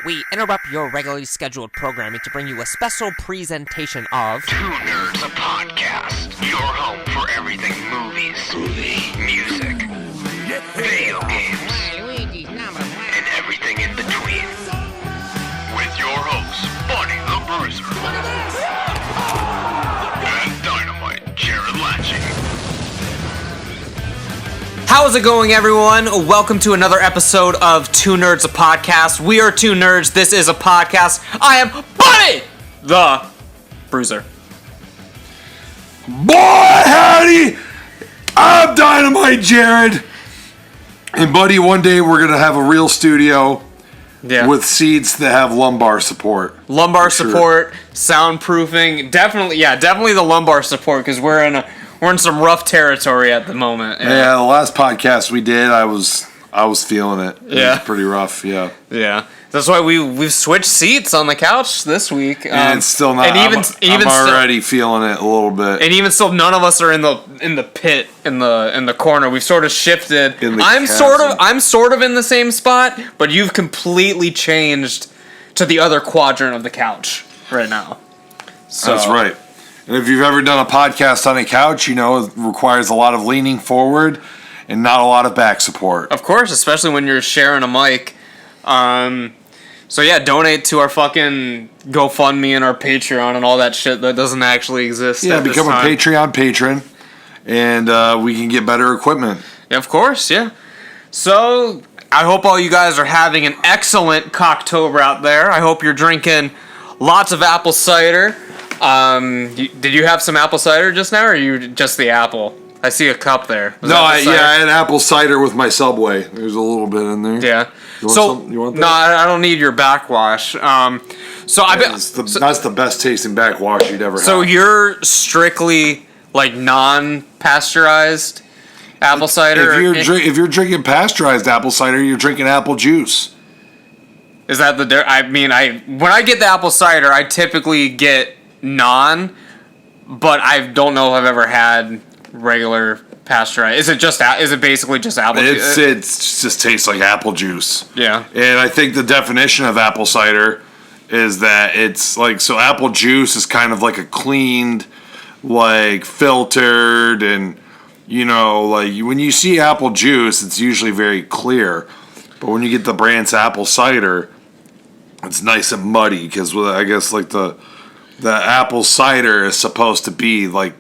we interrupt your regularly scheduled programming to bring you a special presentation of Two Nerds, a podcast. Your home for everything movies, music, video games, and everything in between. With your hosts, Buddy the Bruiser, and Dynamite Jarrod Latching. How's it going, everyone? Welcome to another episode of Two Nerds, a podcast. We are two nerds. This is a podcast. I am Buddy the Bruiser. Boy, howdy! I'm Dynamite Jarrod. And Buddy, one day we're going to have a real studio with seats that have lumbar support. Lumbar support, soundproofing. Definitely the lumbar support, because we're in some rough territory at the moment. Yeah, the last podcast we did, I was feeling it. It was pretty rough, yeah. Yeah. That's why we've switched seats on the couch this week. And it's still not. I'm already feeling it a little bit. And even still, none of us are in the pit in the corner. We've sort of shifted. I'm sort of in the same spot, but you've completely changed to the other quadrant of the couch right now. So. That's right. And if you've ever done a podcast on a couch, you know it requires a lot of leaning forward and not a lot of back support. Of course, especially when you're sharing a mic. So yeah, donate to our fucking GoFundMe and our Patreon and all that shit that doesn't actually exist. Yeah, become a Patreon patron, and we can get better equipment. Yeah, of course, yeah. So I hope all you guys are having an excellent Cocktober out there. I hope you're drinking lots of apple cider. Did you have some apple cider just now, or are you just the apple? I see a cup there. I had apple cider with my Subway. There's a little bit in there. Yeah. You want that? No, I don't need your backwash. That's the best tasting backwash you'd ever have. So you're strictly like non-pasteurized apple cider? If you're drinking pasteurized apple cider, you're drinking apple juice. Is that when I get the apple cider, I typically get non, but I don't know if I've ever had regular pasteurized. Is it basically just apple juice? It just tastes like apple juice. Yeah. And I think the definition of apple cider is that it's like, so apple juice is kind of like a cleaned, like filtered, and you know, like when you see apple juice, it's usually very clear. But when you get the brand's apple cider, it's nice and muddy, because I guess like the apple cider is supposed to be like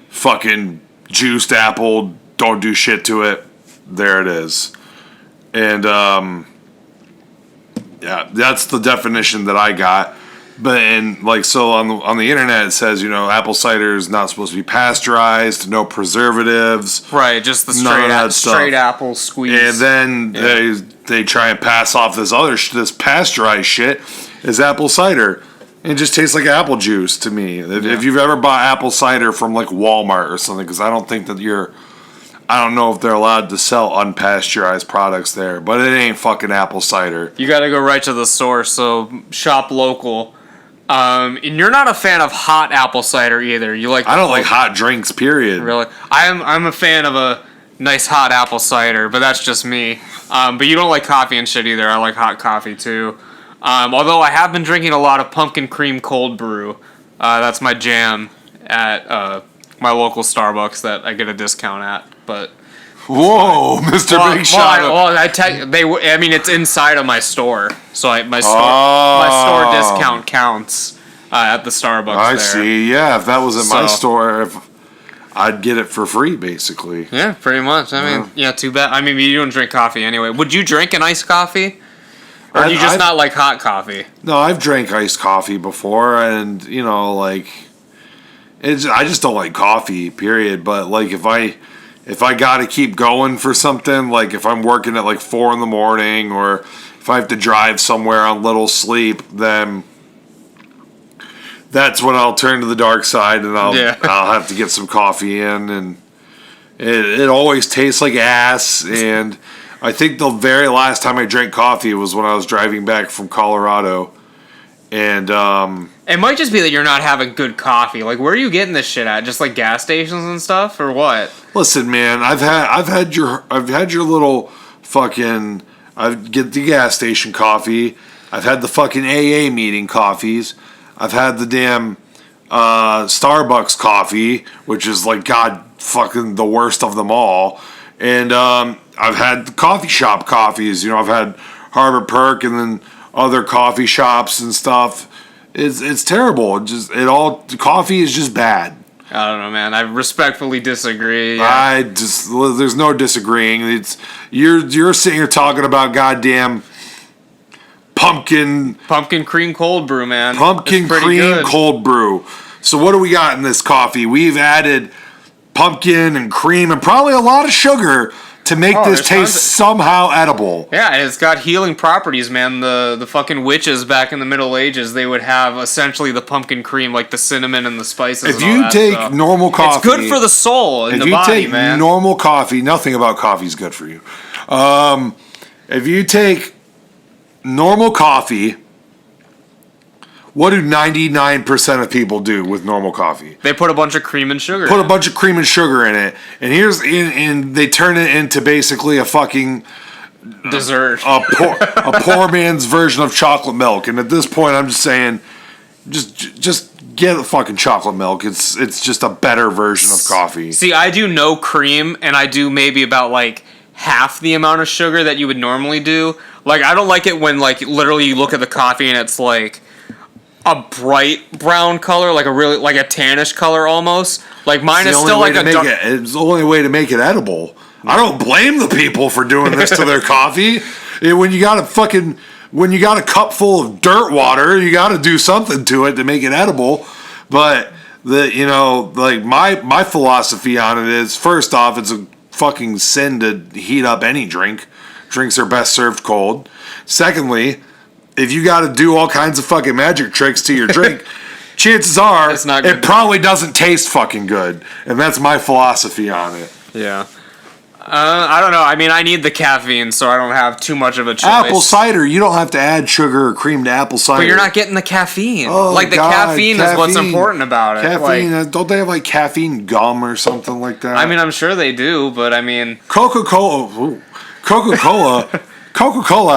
fucking juiced apple, don't do shit to it. There it is. And that's the definition that I got. But so on the internet it says, you know, apple cider is not supposed to be pasteurized, no preservatives. Right, just the straight apple squeeze. And then they try and pass off this pasteurized shit as apple cider. It just tastes like apple juice to me. If you've ever bought apple cider from like Walmart or something, because I don't think that I don't know if they're allowed to sell unpasteurized products there, but it ain't fucking apple cider. You gotta go right to the source, so shop local. And you're not a fan of hot apple cider either. I don't like hot drinks, period. Really? I'm a fan of a nice hot apple cider, but that's just me. But you don't like coffee and shit either. I like hot coffee too. Although I have been drinking a lot of pumpkin cream cold brew. That's my jam at my local Starbucks that I get a discount at. But whoa, Mr. Big Shot! It's inside of my store, so my store discount counts at the Starbucks. I see. Yeah, if that was at my store, I'd get it for free, basically. Yeah, pretty much. Too bad. I mean, you don't drink coffee anyway. Would you drink an iced coffee? Or do you just not like hot coffee? No, I've drank iced coffee before, and you know, like, I just don't like coffee, period. But like, if I gotta keep going for something, like if I'm working at like 4 a.m, or if I have to drive somewhere on little sleep, then that's when I'll turn to the dark side, and I'll have to get some coffee in, and it always tastes like ass. And I think the very last time I drank coffee was when I was driving back from Colorado. And it might just be that you're not having good coffee. Like, where are you getting this shit at? Just like gas stations and stuff, or what? Listen, man, I've had your little fucking, I get the gas station coffee. I've had the fucking AA meeting coffees. I've had the damn Starbucks coffee, which is like God fucking the worst of them all. And I've had the coffee shop coffees. You know, I've had Harbor Perk and then other coffee shops and stuff. It's terrible. Coffee is just bad. I don't know, man. I respectfully disagree. Yeah. There's no disagreeing. You're sitting here talking about goddamn pumpkin cream cold brew, man. Pumpkin cream good. Cold brew. So what do we got in this coffee? We've added pumpkin and cream and probably a lot of sugar to make this taste somehow edible. Yeah, and it's got healing properties, man. The fucking witches back in the Middle Ages, they would have essentially the pumpkin cream, like the cinnamon and the spices. If you take normal coffee, it's good for the soul and the body, man. If you take normal coffee, nothing about coffee is good for you. If you take normal coffee, what do 99% of people do with normal coffee? They put a bunch of cream and sugar. Put a bunch of cream and sugar in it, and they turn it into basically a fucking dessert, a poor man's version of chocolate milk. And at this point, I'm just saying, just get the fucking chocolate milk. It's just a better version of coffee. See, I do no cream, and I do maybe about like half the amount of sugar that you would normally do. Like, I don't like it when like literally you look at the coffee and it's like a bright brown color, like a tannish color almost. Like mine is still like a dark. It's the only way to make it edible. I don't blame the people for doing this to their coffee. When you got a cup full of dirt water, you got to do something to it to make it edible. But my philosophy on it is, first off, it's a fucking sin to heat up any drink. Drinks are best served cold. Secondly, if you got to do all kinds of fucking magic tricks to your drink, chances are it probably doesn't taste fucking good. And that's my philosophy on it. Yeah. I don't know. I mean, I need the caffeine, so I don't have too much of a choice. Apple cider, you don't have to add sugar or cream to apple cider. But you're not getting the caffeine. Oh, the caffeine is what's important about it. Caffeine, don't they have like caffeine gum or something like that? I mean, I'm sure they do, but I mean... Coca-Cola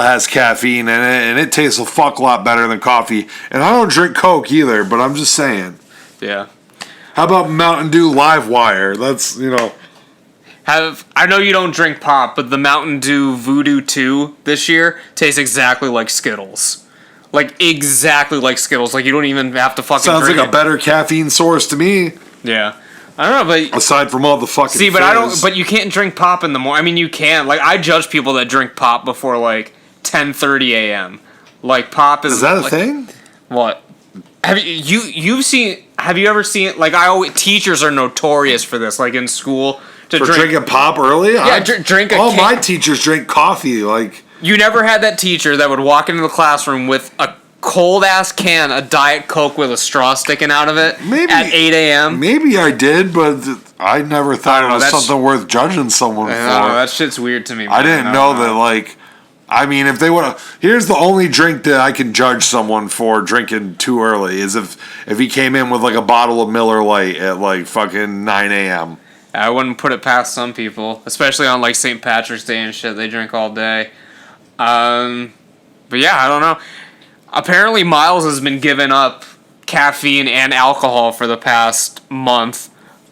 has caffeine in it, and it tastes a fuck lot better than coffee. And I don't drink Coke either, but I'm just saying. Yeah. How about Mountain Dew Live Wire? That's, I know you don't drink pop, but the Mountain Dew Voodoo 2 this year tastes exactly like Skittles. Like, exactly like Skittles. Like, you don't even have to fucking Sounds drink like a better caffeine source to me. Yeah. I don't know, but... Aside from all the fucking See, but you can't drink pop in the morning. I mean, you can. Like, I judge people that drink pop before, like, 10:30 a.m. Like, pop is... Is that a thing? What? Have you ever seen... Like, teachers are notorious for this, like, in school... drinking pop early? Yeah, drink a... All my teachers drink coffee, like... You never had that teacher that would walk into the classroom with a cold-ass can of Diet Coke with a straw sticking out of it at 8 a.m.? Maybe I did, but I never thought it was something worth judging someone for. I don't know, that shit's weird to me, man. I didn't know that, like... I mean, if they would have... Here's the only drink that I can judge someone for drinking too early, is if he came in with, like, a bottle of Miller Lite at, like, fucking 9 a.m. I wouldn't put it past some people, especially on, like, St. Patrick's Day and shit. They drink all day. But yeah, I don't know. Apparently, Miles has been giving up caffeine and alcohol for the past month.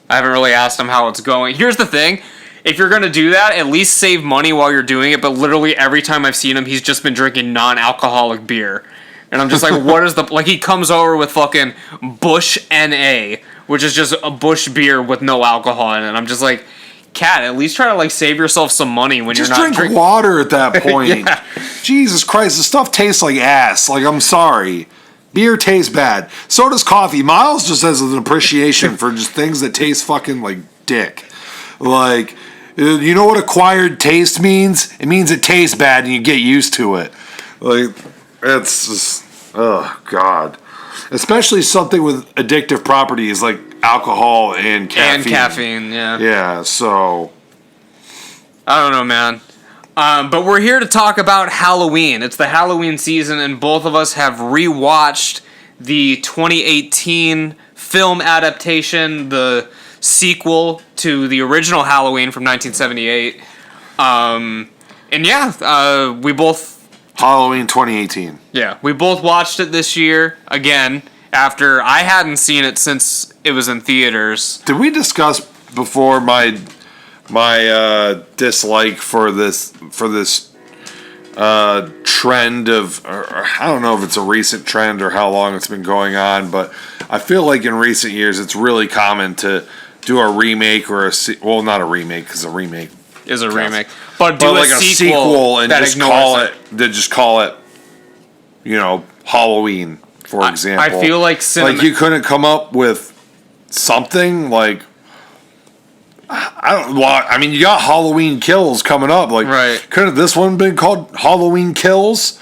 I haven't really asked him how it's going. Here's the thing. If you're going to do that, at least save money while you're doing it. But literally every time I've seen him, he's just been drinking non-alcoholic beer. And I'm just like, what is the... Like, he comes over with fucking Bush NA, which is just a Bush beer with no alcohol in it. And I'm just like... Cat, at least try to, like, save yourself some money when you're not drinking. Just drink water at that point. Yeah. Jesus Christ, the stuff tastes like ass. Like, I'm sorry. Beer tastes bad. So does coffee. Miles just has an appreciation for just things that taste fucking like dick. Like, you know what acquired taste means? It means it tastes bad and you get used to it. Like, it's just, oh, God. Especially something with addictive properties like alcohol and caffeine. And caffeine, yeah. Yeah, so... I don't know, man. But we're here to talk about Halloween. It's the Halloween season, and both of us have rewatched the 2018 film adaptation, the sequel to the original Halloween from 1978. And yeah, we both Halloween 2018. Yeah, we both watched it this year again after I hadn't seen it since it was in theaters. Did we discuss before my dislike for this trend of, or I don't know if it's a recent trend or how long it's been going on, but I feel like in recent years it's really common to do a remake or well, not a remake because a remake is a remake, but do like a sequel and that just call it, Halloween, for example. I feel like like you couldn't come up with something like. I mean, you got Halloween Kills coming up. Like, right. Couldn't this one been called Halloween Kills?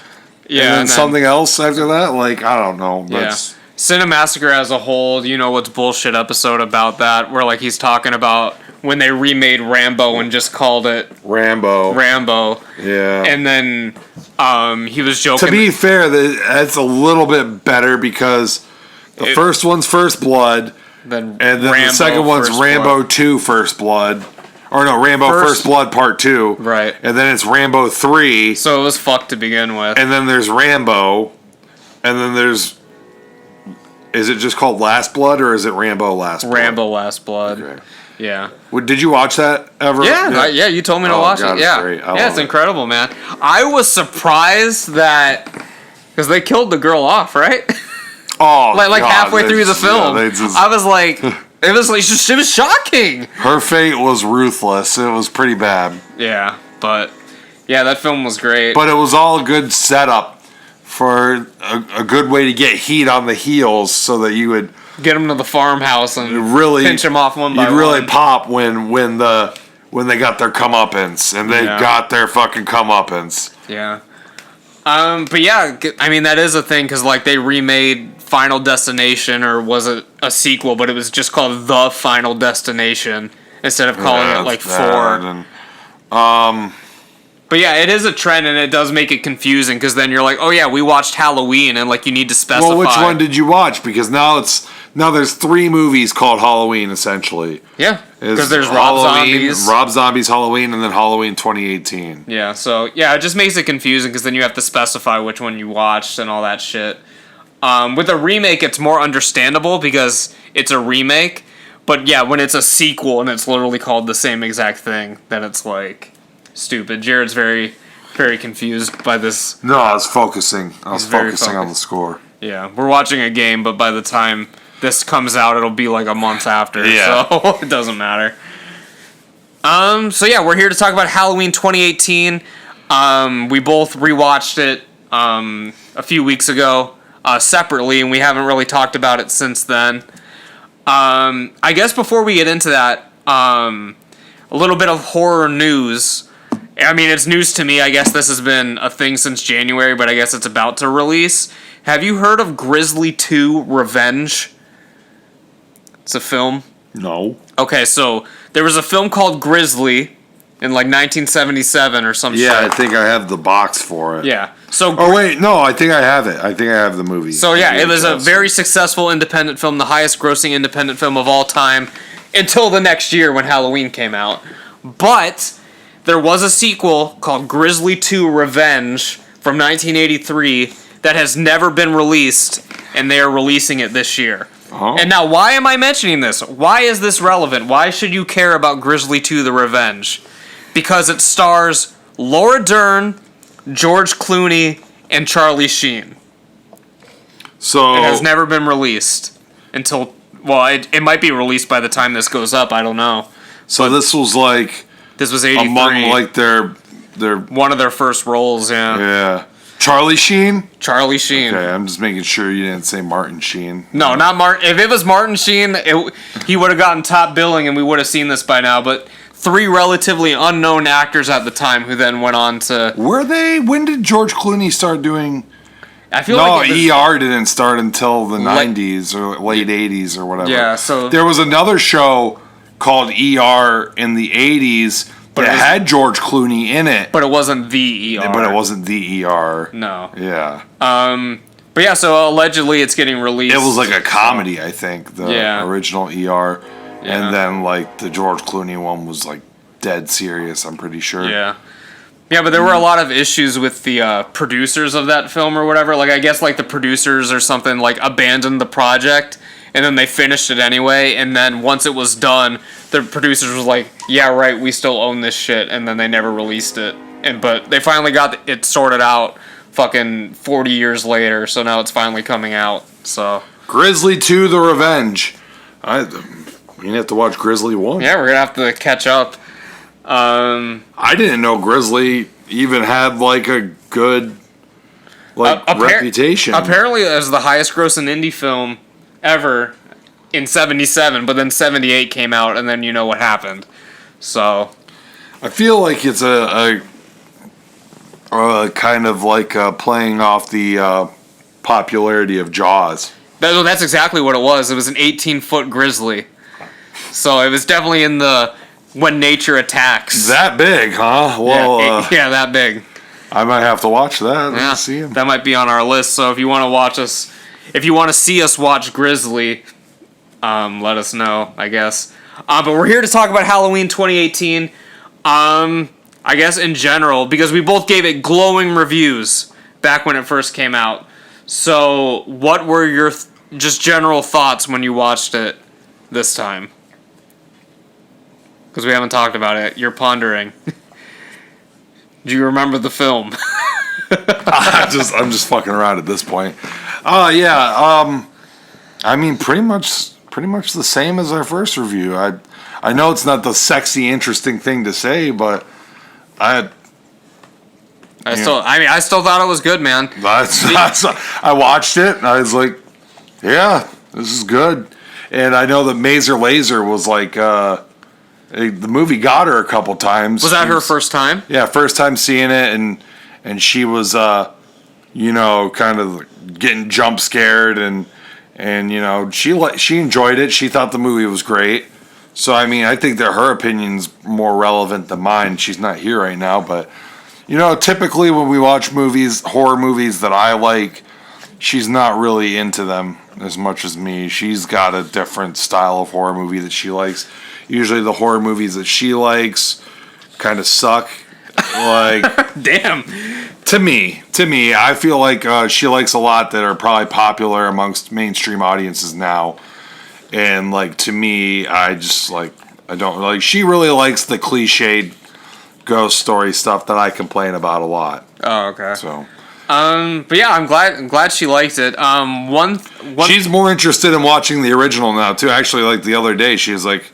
Yeah, and then something else after that. Like, I don't know. Yeah. Cinemassacre as a whole, what's bullshit episode about that? Where like he's talking about when they remade Rambo and just called it Rambo. Yeah. And then he was joking. To be fair, that's a little bit better because the first one's First Blood. And then Rambo, the second one's Rambo Blood. 2 First Blood. Or no, Rambo First Blood Part 2. Right. And then it's Rambo 3. So it was fucked to begin with. And then there's Rambo. And then there's... Is it just called Last Blood or is it Rambo Last Blood? Rambo Last Blood. Okay. Yeah. Did you watch that ever? Yeah, you told me to watch it. Yeah. It's incredible, man. I was surprised that... Because they killed the girl off, right? Oh, like halfway through the film, I was like, it was shocking. Her fate was ruthless. It was pretty bad. Yeah, but that film was great. But it was all a good setup for a good way to get heat on the heels, so that you would get them to the farmhouse and really pinch them off one by one. You'd really pop when they got their comeuppance, and they got their fucking comeuppance. Yeah. But yeah, I mean that is a thing because like they remade Final Destination, or was it a sequel? But it was just called The Final Destination instead of calling it like 4. But yeah, it is a trend, and it does make it confusing because then you're like, oh yeah, we watched Halloween, and like you need to specify. Well, which one did you watch? Because now there's 3 movies called Halloween essentially. Yeah, because there's Rob Zombie's Halloween, and then Halloween 2018. Yeah, so yeah, it just makes it confusing because then you have to specify which one you watched and all that shit. With a remake, it's more understandable because it's a remake. But yeah, when it's a sequel and it's literally called the same exact thing, then it's like stupid. Jared's very, very confused by this. No, I was focusing. I was focusing on the score. Yeah, we're watching a game, but by the time this comes out, it'll be like a month after. Yeah. So it doesn't matter. So yeah, we're here to talk about Halloween 2018. We both rewatched it a few weeks ago. Separately, and we haven't really talked about it since then. I guess before we get into that, a little bit of horror news. I mean, it's news to me. I guess this has been a thing since January, but I guess it's about to release. Have you heard of Grizzly 2 Revenge? It's a film. No. Okay, so there was a film called Grizzly in like 1977 or some shit. Yeah, I think I have the box for it. Yeah. So. Oh wait, no, I think I have it. I think I have the movie. So yeah, it was a very successful independent film, the highest grossing independent film of all time, until the next year when Halloween came out. But there was a sequel called Grizzly 2 Revenge from 1983 that has never been released, and they are releasing it this year. Oh. And now, why am I mentioning this? Why is this relevant? Why should you care about Grizzly 2 The Revenge? Because it stars Laura Dern, George Clooney, and Charlie Sheen. So it has never been released until, well, it might be released by the time this goes up. I don't know. So this was 83. Among like their one of their first roles. Yeah. Yeah. Charlie Sheen? Charlie Sheen. Okay, I'm just making sure you didn't say Martin Sheen. No, not Martin. If it was Martin Sheen, he would have gotten top billing and we would have seen this by now. But 3 relatively unknown actors at the time who then went on to... When did George Clooney start doing... I feel like ER didn't start until the 90s or late 80s or whatever. Yeah, so... There was another show called ER in the 80s that had George Clooney in it. But it wasn't the ER. But it wasn't the ER. No. Yeah. But yeah, so allegedly it's getting released. It was like a comedy, I think, the original ER. Yeah. And then like the George Clooney one was like dead serious, I'm pretty sure. Yeah. Yeah, but there were a lot of issues with the producers of that film or whatever. Like, I guess, like, the producers or something, like, abandoned the project, and then they finished it anyway, and then once it was done, the producers was like, yeah, right, we still own this shit, and then they never released it. But they finally got it sorted out fucking 40 years later, so now it's finally coming out, so... Grizzly 2: The Revenge. You have to watch Grizzly 1. Yeah, we're gonna have to catch up. I didn't know Grizzly even had like a good reputation. Apparently, it was the highest grossing indie film ever in '77, but then '78 came out, and then you know what happened. So, I feel like it's a kind of like playing off the popularity of Jaws. That's exactly what it was. It was an 18-foot grizzly. So it was definitely in the when nature attacks. That big, huh? Well, yeah, that big. I might have to watch that. Yeah, See him. that might be on our list. So if you want to watch us, if you want to see us watch Grizzly, let us know, I guess. But we're here to talk about Halloween 2018. I guess in general, because we both gave it glowing reviews back when it first came out. So what were your just general thoughts when you watched it this time? Because we haven't talked about it. You're pondering. Do you remember the film? I'm just fucking around at this point. Yeah. I mean, pretty much the same as our first review. I know it's not the sexy, interesting thing to say, but I still thought it was good, man. I watched it and I was like, yeah, this is good. And I know that Mazer Laser was like, the movie got her a couple times. Was that her first time? Yeah, first time seeing it, and she was, kind of getting jump scared, and she enjoyed it. She thought the movie was great. So I mean, I think that her opinion's more relevant than mine. She's not here right now, but typically when we watch horror movies that I like, she's not really into them as much as me. She's got a different style of horror movie that she likes. Usually the horror movies that she likes kind of suck. Like, damn. To me, I feel like she likes a lot that are probably popular amongst mainstream audiences now. And like, to me, I don't like. She really likes the cliched ghost story stuff that I complain about a lot. Oh, okay. So, but yeah, I'm glad she liked it. She's more interested in watching the original now too. Actually, like the other day, she was like,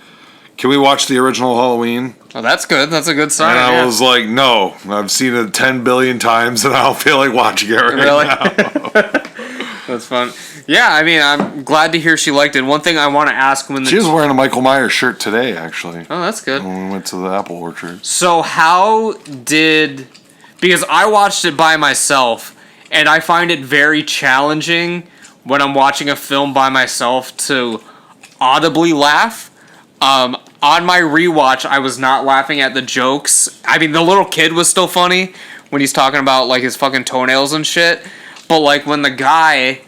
"Can we watch the original Halloween?" Oh, that's good. That's a good sign. And I was like, "No, I've seen it 10 billion times, and I don't feel like watching it right now." That's fun. Yeah, I mean, I'm glad to hear she liked it. One thing I want to ask she was wearing a Michael Myers shirt today, actually. Oh, that's good. When we went to the apple orchard. So because I watched it by myself, and I find it very challenging when I'm watching a film by myself to audibly laugh. On my rewatch, I was not laughing at the jokes. I mean, the little kid was still funny when he's talking about like his fucking toenails and shit. But like when the guy,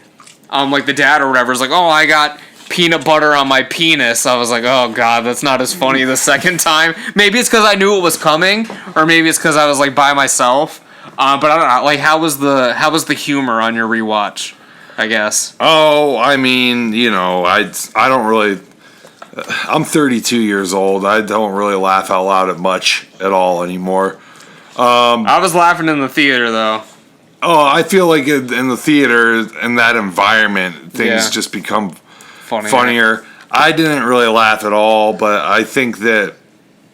like the dad or whatever, is like, "Oh, I got peanut butter on my penis," I was like, "Oh god, that's not as funny the second time." Maybe it's because I knew it was coming, or maybe it's because I was like by myself. But I don't know. Like, how was the humor on your rewatch? I guess. Oh, I mean, I don't really. I'm 32 years old. I don't really laugh out loud at much at all anymore. I was laughing in the theater though. Oh, I feel like in the theater, in that environment, things just become funnier. I didn't really laugh at all, but I think that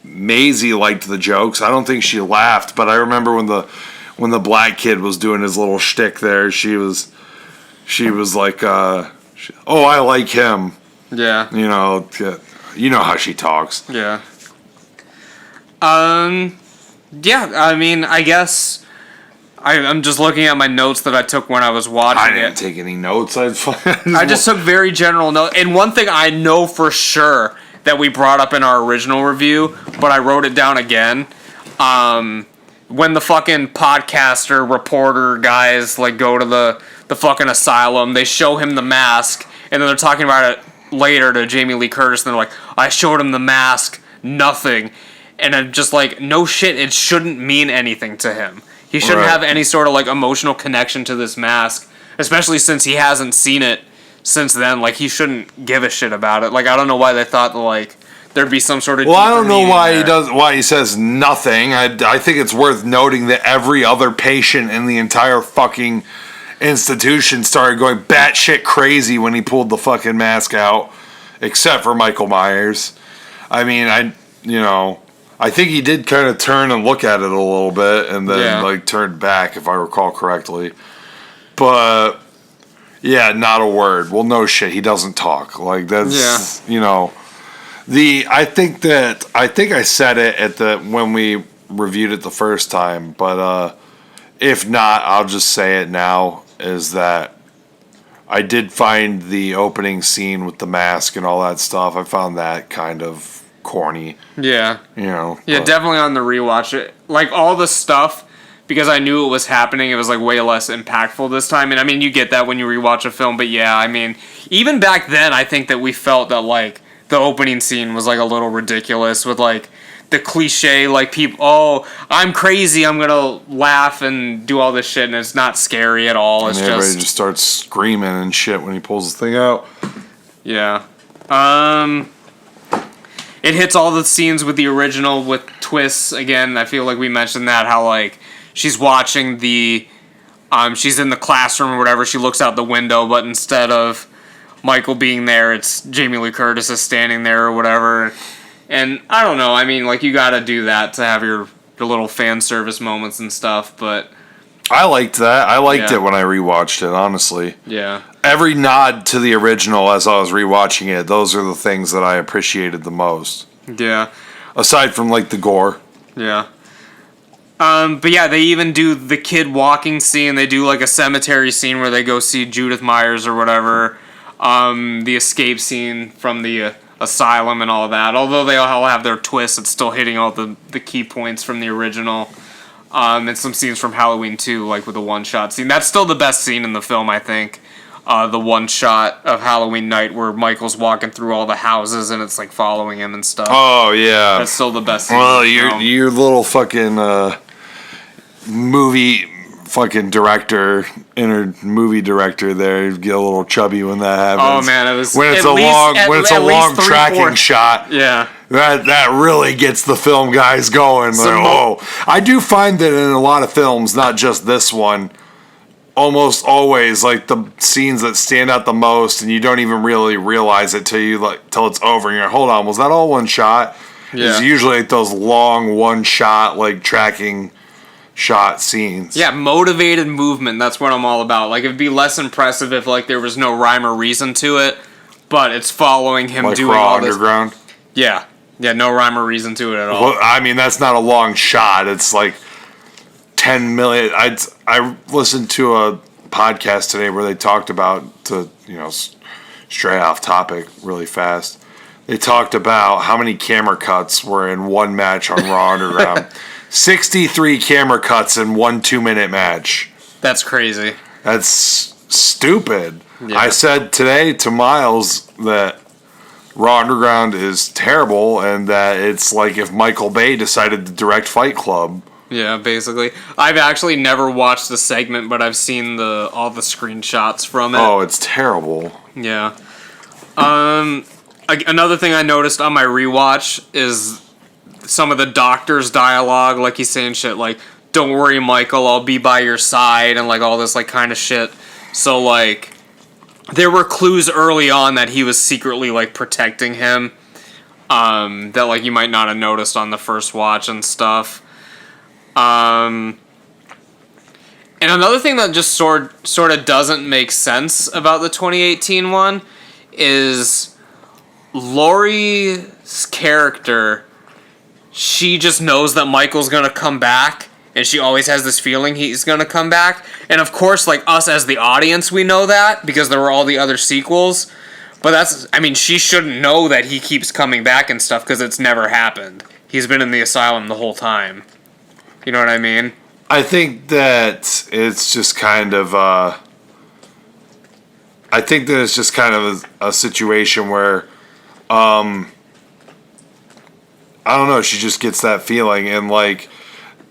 Maisie liked the jokes. I don't think she laughed, but I remember when the black kid was doing his little shtick there, she was like, "Oh, I like him." Yeah. You know how she talks. Yeah. Yeah, I mean, I guess I'm just looking at my notes that I took when I was watching it. I didn't take any notes. I just took very general notes. And one thing I know for sure that we brought up in our original review, but I wrote it down again. When the fucking podcaster, reporter guys like go to the fucking asylum, they show him the mask, and then they're talking about it later to Jamie Lee Curtis, and they're like, "I showed him the mask, nothing." And I'm just like, no shit, it shouldn't mean anything to him. He shouldn't Right. have any sort of, like, emotional connection to this mask, especially since he hasn't seen it since then. Like, he shouldn't give a shit about it. Like, I don't know why they thought that, like, there'd be some sort of. Well, I don't deeper know meaning why there. why he says nothing. I think it's worth noting that every other patient in the entire fucking institution started going batshit crazy when he pulled the fucking mask out, except for Michael Myers. I mean, I think he did kind of turn and look at it a little bit, and then like turned back, if I recall correctly. But yeah, not a word. Well, no shit, he doesn't talk. Like that's I think I said it when we reviewed it the first time, but if not, I'll just say it now. Is that I did find the opening scene with the mask and all that stuff. I found that kind of corny. Yeah. Yeah, Definitely on the rewatch. Like, all the stuff, because I knew it was happening, it was, like, way less impactful this time. And, I mean, you get that when you rewatch a film, but yeah, I mean, even back then, I think that we felt that, like, the opening scene was, like, a little ridiculous with, like, the cliche, like, people, oh, I'm crazy, I'm gonna laugh and do all this shit, and it's not scary at all. It's and everybody just starts screaming and shit when he pulls the thing out. Yeah. It hits all the scenes with the original with twists. Again, I feel like we mentioned that, how, like, she's watching she's in the classroom or whatever, she looks out the window, but instead of Michael being there, it's Jamie Lee Curtis is standing there or whatever. And I don't know, I mean, like, you gotta do that to have your little fan service moments and stuff, but I liked that. I liked it when I rewatched it, honestly. yeah. Every nod to the original as I was rewatching it, those are the things that I appreciated the most. Yeah. Aside from, like, the gore. Yeah. But yeah, they even do the kid walking scene. They do, like, a cemetery scene where they go see Judith Myers or whatever. The escape scene from the asylum and all that. Although they all have their twists, it's still hitting all the key points from the original. And some scenes from Halloween 2, like with the one-shot scene. That's still the best scene in the film, I think. The one shot of Halloween night where Michael's walking through all the houses and it's, like, following him and stuff. Oh, yeah. That's still the best scene. Well, your little fucking movie fucking director, movie director there, you get a little chubby when that happens. Oh man, it was when it's a long tracking shot. Yeah, that really gets the film guys going. I do find that in a lot of films, not just this one, almost always, like, the scenes that stand out the most, and you don't even really realize it till it's over, and you're like, hold on, was that all one shot? Yeah. It's usually like those long one shot, like, tracking shot scenes. Yeah, motivated movement. That's what I'm all about. Like, it'd be less impressive if, like, there was no rhyme or reason to it, but it's following him like doing Raw all this. Underground. Yeah, no rhyme or reason to it at all. Well, I mean, that's not a long shot. It's like 10 million. I listened to a podcast today where they talked about, straight off topic really fast, they talked about how many camera cuts were in one match on Raw Underground. 63 camera cuts in 1 2-minute match. That's crazy. That's stupid. Yeah. I said today to Miles that Raw Underground is terrible and that it's like if Michael Bay decided to direct Fight Club. Yeah, basically. I've actually never watched the segment, but I've seen all the screenshots from it. Oh, it's terrible. Yeah. Another thing I noticed on my rewatch is some of the doctor's dialogue, like he's saying shit like, "Don't worry, Michael, I'll be by your side," and, like, all this, like, kind of shit. So, like, there were clues early on that he was secretly, like, protecting him, that, like, you might not have noticed on the first watch and stuff. And another thing that just sort of doesn't make sense about the 2018 one is Laurie's character. She just knows that Michael's gonna come back, and she always has this feeling he's gonna come back. And of course, like, us as the audience, we know that because there were all the other sequels. But she shouldn't know that he keeps coming back and stuff because it's never happened. He's been in the asylum the whole time. You know what I mean? I think that it's just kind of a situation where I don't know. She just gets that feeling, and like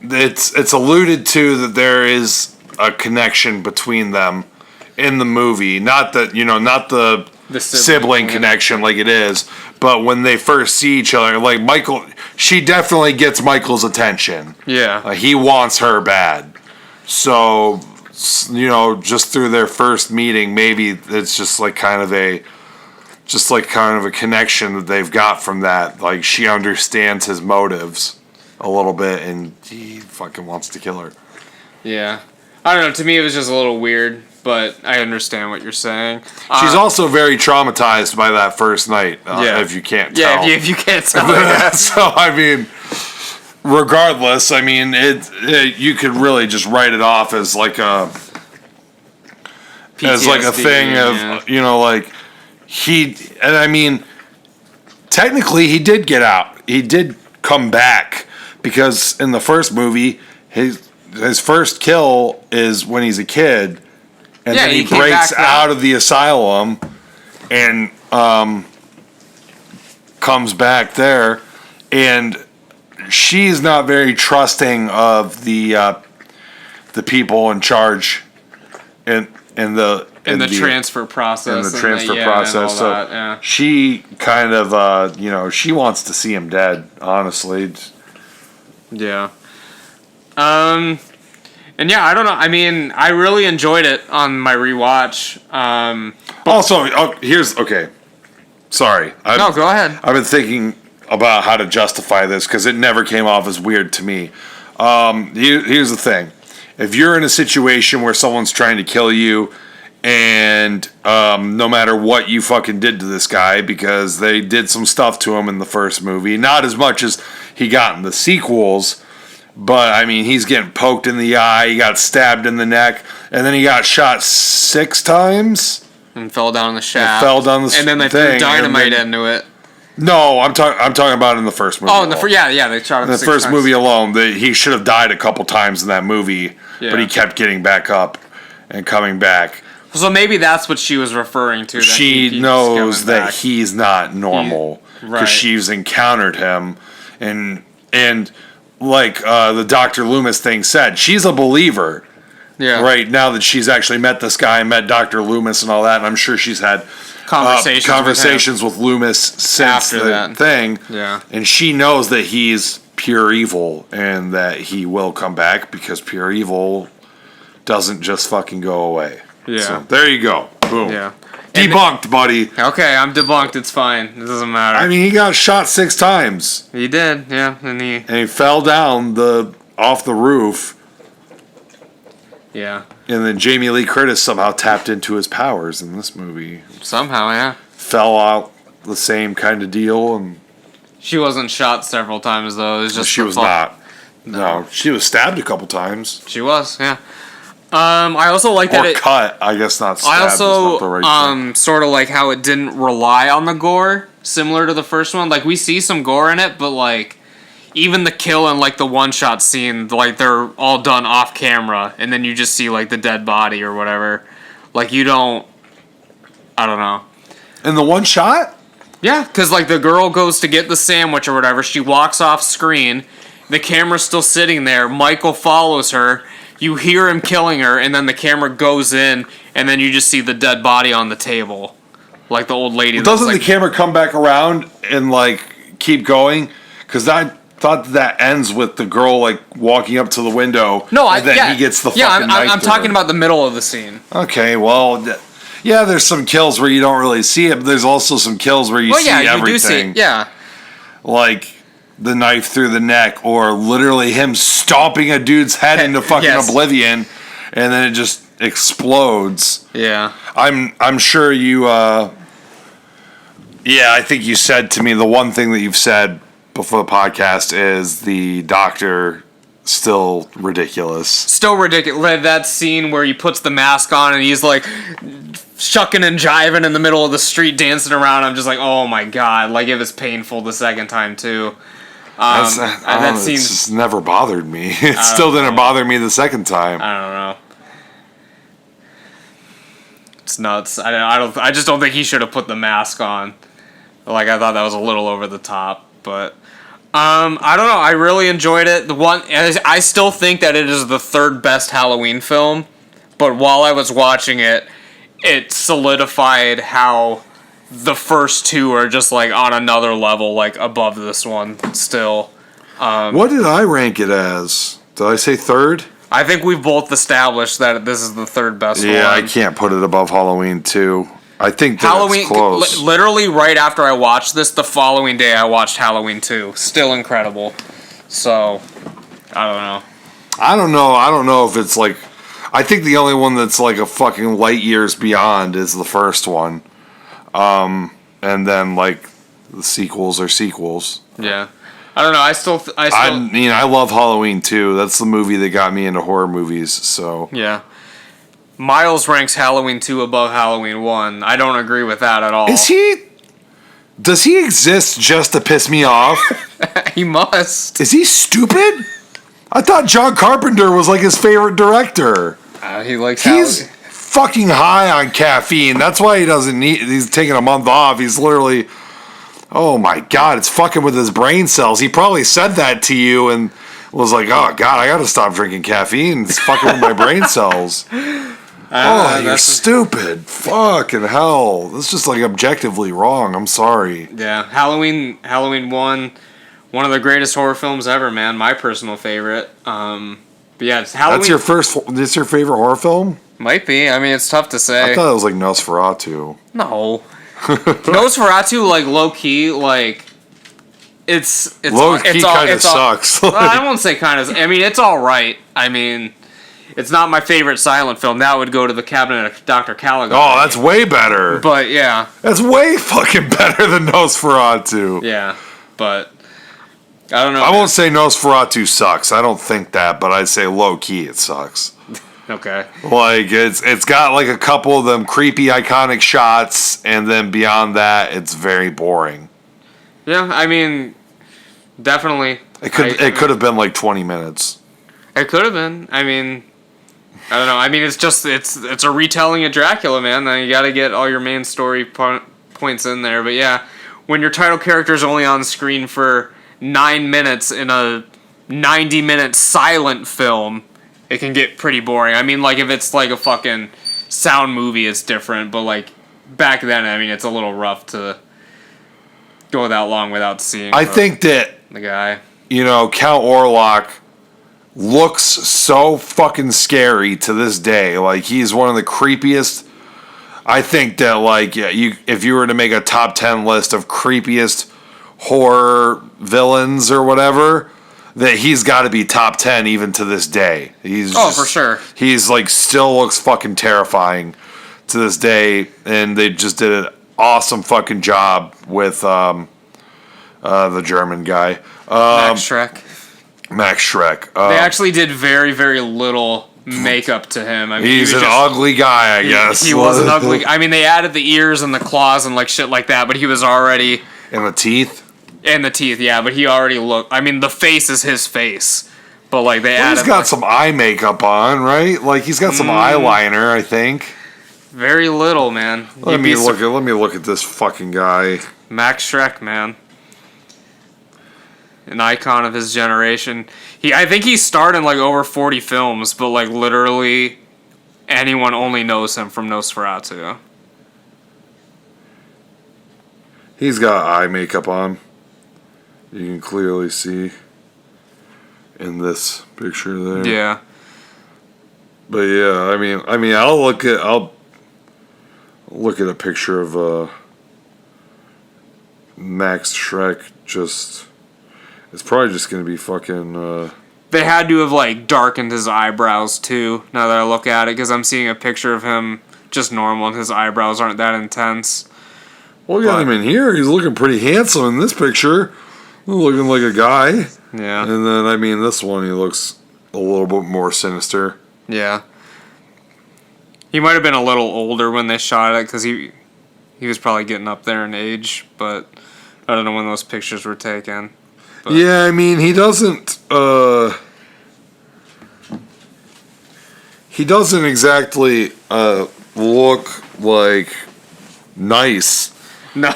it's alluded to that there is a connection between them in the movie. Not that not the sibling connection like it is, but when they first see each other, like Michael, she definitely gets Michael's attention. Yeah, like, he wants her bad. So just through their first meeting, maybe it's just like kind of a connection that they've got from that. Like, she understands his motives a little bit, and he fucking wants to kill her. Yeah. I don't know. To me, it was just a little weird, but I understand what you're saying. She's also very traumatized by that first night, if you can't tell. Yeah, if you can't tell. Yeah. So, I mean, regardless, I mean, you could really just write it off as like a PTSD, thing of, like, and I mean, technically he did get out. He did come back, because in the first movie, his first kill is when he's a kid, and then he breaks out of the asylum and comes back there, and she's not very trusting of the people in charge in the transfer process. So she kind of, she wants to see him dead, honestly. Yeah. And yeah, I don't know. I mean, I really enjoyed it on my rewatch. Sorry. No, go ahead. I've been thinking about how to justify this, because it never came off as weird to me. Here's the thing. If you're in a situation where someone's trying to kill you, and no matter what you fucking did to this guy, because they did some stuff to him in the first movie, not as much as he got in the sequels, but I mean, he's getting poked in the eye, he got stabbed in the neck, and then he got shot 6 times and fell down the shaft. And then they threw dynamite into it. No, I'm talking about in the first movie. Oh, they shot him in the 6 first times. movie alone. He should have died a couple times in that movie, but he kept getting back up and coming back. So maybe that's what she was referring to. She knows that he's not normal, because she's encountered him, and like the Dr. Loomis thing said, she's a believer. Yeah. Right now that she's actually met this guy, met Dr. Loomis and all that, and I'm sure she's had conversations with Loomis since the thing. Yeah. And she knows that he's pure evil and that he will come back, because pure evil doesn't just fucking go away. Yeah. So there you go. Boom. Yeah. Debunked, buddy. Okay, I'm debunked. It's fine. It doesn't matter. I mean, he got shot 6 times. He did, yeah. And he fell down off the roof. Yeah. And then Jamie Lee Curtis somehow tapped into his powers in this movie. Somehow, yeah. Fell out the same kind of deal, and she wasn't shot several times though. It was just she was not. No, she was stabbed a couple times. She was, yeah. I also like that cut. I guess not stabbed. I also is not the right thing. Sort of like how it didn't rely on the gore, similar to the first one. Like, we see some gore in it, but like even the kill and like the one shot scene, like they're all done off camera, and then you just see like the dead body or whatever. Like, you don't. I don't know. In the one shot? Yeah, because like the girl goes to get the sandwich or whatever. She walks off screen. The camera's still sitting there. Michael follows her. You hear him killing her, and then the camera goes in, and then you just see the dead body on the table. Like the old lady. Well, doesn't the camera come back around and like keep going? Because I thought that ends with the girl like walking up to the window. No, and then he gets the fucking knife. I'm talking about the middle of the scene. Okay, well, yeah, there's some kills where you don't really see it, but there's also some kills where you see everything. You do see it, yeah. Like the knife through the neck, or literally him stomping a dude's head into fucking oblivion, and then it just explodes. Yeah. I'm sure you I think you said to me, the one thing that you've said before the podcast is the doctor still ridiculous. Still ridiculous. That scene where he puts the mask on and he's like shucking and jiving in the middle of the street, dancing around. I'm just like, oh my god. Like, it was painful the second time too. That scene just never bothered me. It still didn't bother me the second time. I don't know. It's nuts. I just don't think he should have put the mask on. Like, I thought that was a little over the top, but I don't know. I really enjoyed it. I still think that it is the third best Halloween film, but while I was watching it, it solidified how the first two are just like on another level, like above this one still. What did I rank it as? Did I say third? I think we've both established that this is the third best one. Yeah, I can't put it above Halloween 2. I think that Halloween, it's close. Literally right after I watched this, the following day I watched Halloween 2. Still incredible. So, I don't know. I don't know if it's like... I think the only one that's like a fucking light years beyond is the first one. And then, like, the sequels are sequels. Yeah. I don't know. I love Halloween 2. That's the movie that got me into horror movies, so... Yeah. Miles ranks Halloween 2 above Halloween 1. I don't agree with that at all. Does he exist just to piss me off? He must. Is he stupid? I thought John Carpenter was like his favorite director. He likes He's fucking high on caffeine. That's why he's taking a month off. He's literally... Oh my God, it's fucking with his brain cells. He probably said that to you and was like, oh God, I gotta stop drinking caffeine. It's fucking with my brain cells. You're stupid. Fucking hell. That's just like objectively wrong. I'm sorry. Yeah, Halloween 1, one of the greatest horror films ever, man. My personal favorite. But yeah, it's Halloween. That's your favorite horror film? Might be. I mean, it's tough to say. I thought it was like Nosferatu. No. Nosferatu, like, low-key, like, it's low-key kind of sucks. Well, I won't say kind of. I mean, it's all right. I mean... It's not my favorite silent film. That would go to the Cabinet of Dr. Caligari. Oh, that's way better. But, yeah. That's way fucking better than Nosferatu. Yeah, but... I don't know. I won't say Nosferatu sucks. I don't think that, but I'd say low-key it sucks. Okay. Like, it's got, like, a couple of them creepy, iconic shots, and then beyond that, it's very boring. Yeah, I mean, definitely. It could have been, like, 20 minutes. It could have been. I mean... I don't know. I mean, it's a retelling of Dracula, man. Then you got to get all your main story points in there. But yeah, when your title character is only on screen for 9 minutes in a 90-minute silent film, it can get pretty boring. I mean, like if it's like a fucking sound movie, it's different. But like back then, I mean, it's a little rough to go that long without seeing. I think that the guy, Count Orlok looks so fucking scary to this day. Like, he's one of the creepiest. I think that, like, if you were to make a top 10 list of creepiest horror villains or whatever, that he's got to be top 10 even to this day. For sure. He's, like, still looks fucking terrifying to this day, and they just did an awesome fucking job with the German guy. Max Schreck. They actually did very, very little makeup to him. I mean, he's an ugly guy, I guess. He was an ugly... I mean, they added the ears and the claws and, like, shit like that, but he was already... And the teeth? And the teeth, yeah, but he already looked... I mean, the face is his face, but, like, they added... He's got some eye makeup on, right? Like, he's got some eyeliner, I think. Very little, man. Let me look at this fucking guy. Max Schreck, man. An icon of his generation. I think he starred in like over 40 films, but like literally anyone only knows him from Nosferatu. He's got eye makeup on. You can clearly see in this picture there. Yeah. But yeah, I mean, I'll look at a picture of Max Schreck. It's probably just gonna be fucking. They had to have like darkened his eyebrows too. Now that I look at it, because I'm seeing a picture of him just normal, and his eyebrows aren't that intense. Well, got him in here. He's looking pretty handsome in this picture. Looking like a guy. Yeah. And then I mean, this one he looks a little bit more sinister. Yeah. He might have been a little older when they shot it, because he was probably getting up there in age, but I don't know when those pictures were taken. But. Yeah, I mean, he doesn't exactly look like nice. No.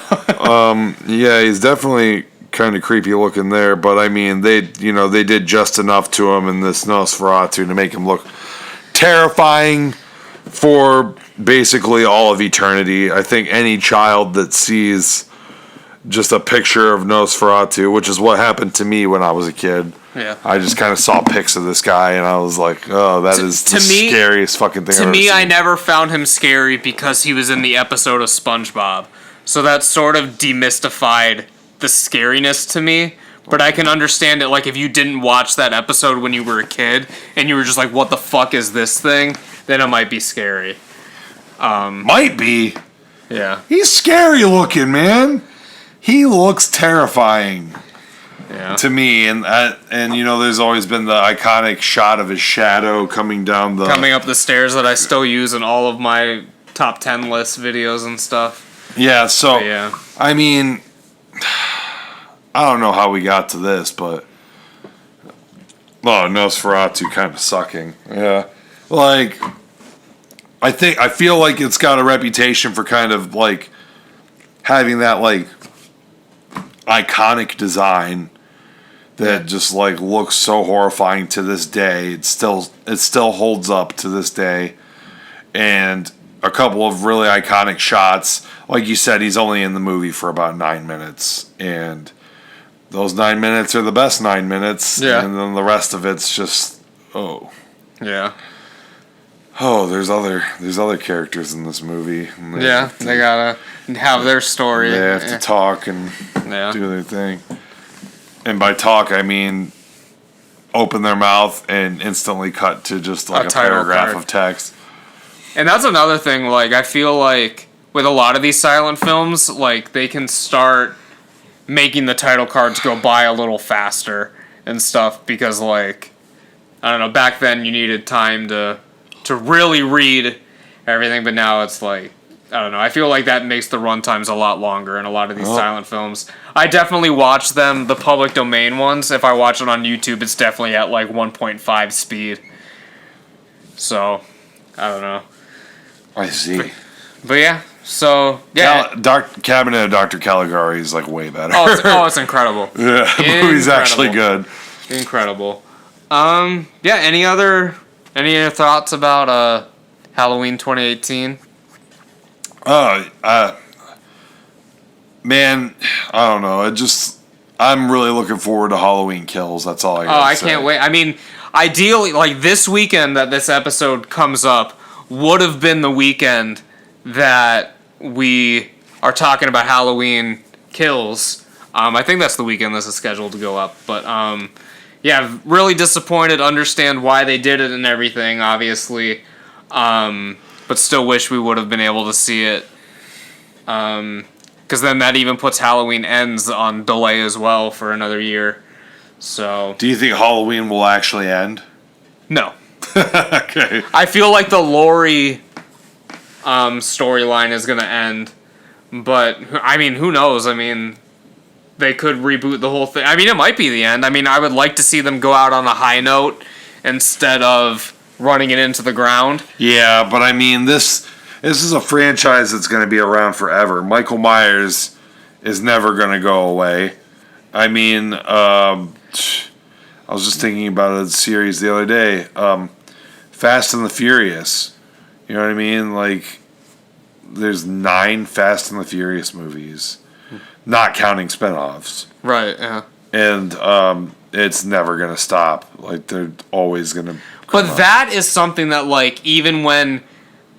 Yeah, he's definitely kind of creepy looking there. But I mean, they did just enough to him in this Nosferatu to make him look terrifying for basically all of eternity. I think any child that sees just a picture of Nosferatu, which is what happened to me when I was a kid. Yeah. I just kind of saw pics of this guy, and I was like, oh, that is the scariest fucking thing I've ever seen. I never found him scary because he was in the episode of SpongeBob. So that sort of demystified the scariness to me. But I can understand it, like, if you didn't watch that episode when you were a kid, and you were just like, what the fuck is this thing? Then it might be scary. Might be. Yeah. He's scary looking, man. He looks terrifying. Yeah. To me, and there's always been the iconic shot of his shadow coming up the stairs that I still use in all of my top 10 list videos and stuff. Yeah, so yeah. I mean, I don't know how we got to this, but Nosferatu kind of sucking. Yeah, like I feel like it's got a reputation for kind of like having that like iconic design that just like looks so horrifying to this day. It still holds up to this day, and a couple of really iconic shots. Like you said, he's only in the movie for about 9 minutes, and those 9 minutes are the best 9 minutes. Yeah. And then the rest of it's just Yeah. Oh, there's other characters in this movie. They gotta have their story. They have to talk and do their thing. And by talk, I mean open their mouth and instantly cut to just like a paragraph of text. And that's another thing, like, I feel like with a lot of these silent films, like, they can start making the title cards go by a little faster and stuff because, like, I don't know, back then you needed time to really read everything, but now it's like, I don't know, I feel like that makes the run times a lot longer in a lot of these silent films. I definitely watch them, the public domain ones. If I watch it on YouTube, it's definitely at like 1.5 speed. So, I don't know. I see. But yeah, so, yeah. Cabinet of Dr. Caligari is like way better. It's incredible. Yeah, the movie's actually good. Incredible. Yeah, any other thoughts about Halloween 2018? Man, I don't know. I'm really looking forward to Halloween Kills. That's all I gotta say. I can't wait. I mean, ideally, like, this weekend that this episode comes up would have been the weekend that we are talking about Halloween Kills. I think that's the weekend this is scheduled to go up. But, yeah, really disappointed. Understand why they did it and everything, obviously. But still wish we would have been able to see it. Because then that even puts Halloween Ends on delay as well for another year. So. Do you think Halloween will actually end? No. Okay. I feel like the Laurie storyline is going to end. But, I mean, who knows? I mean, they could reboot the whole thing. I mean, it might be the end. I mean, I would like to see them go out on a high note instead of running it into the ground. Yeah, but I mean, this is a franchise that's going to be around forever. Michael Myers is never going to go away. I mean, I was just thinking about a series the other day, Fast and the Furious. You know what I mean? Like, there's 9 Fast and the Furious movies, not counting spinoffs. Right, yeah. And it's never going to stop. Like, they're always going to... But that is something that, like, even when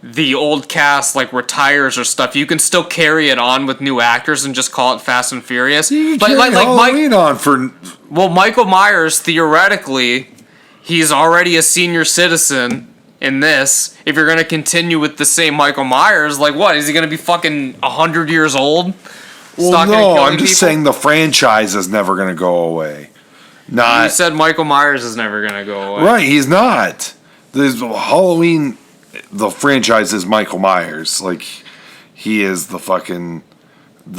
the old cast, like, retires or stuff, you can still carry it on with new actors and just call it Fast and Furious. You can carry Halloween on for... Well, Michael Myers, theoretically, he's already a senior citizen in this. If you're going to continue with the same Michael Myers, like, what? Is he going to be fucking 100 years old? Well, no, I'm just saying the franchise is never going to go away. You said Michael Myers is never going to go away. Right, he's not. There's Halloween, the franchise is Michael Myers. Like, he is the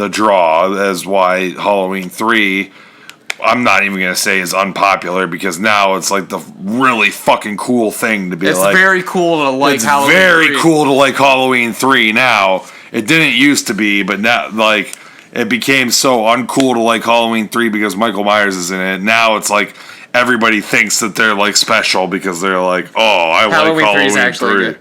draw. That's why Halloween 3, I'm not even going to say is unpopular, because now it's like the really fucking cool thing to be It's very cool to like Halloween 3. It's very cool to like Halloween 3 now. It didn't used to be, but now, like, it became so uncool to like Halloween 3 because Michael Myers is in it. Now it's like everybody thinks that they're like special because they're like, oh, I like Halloween 3. Good.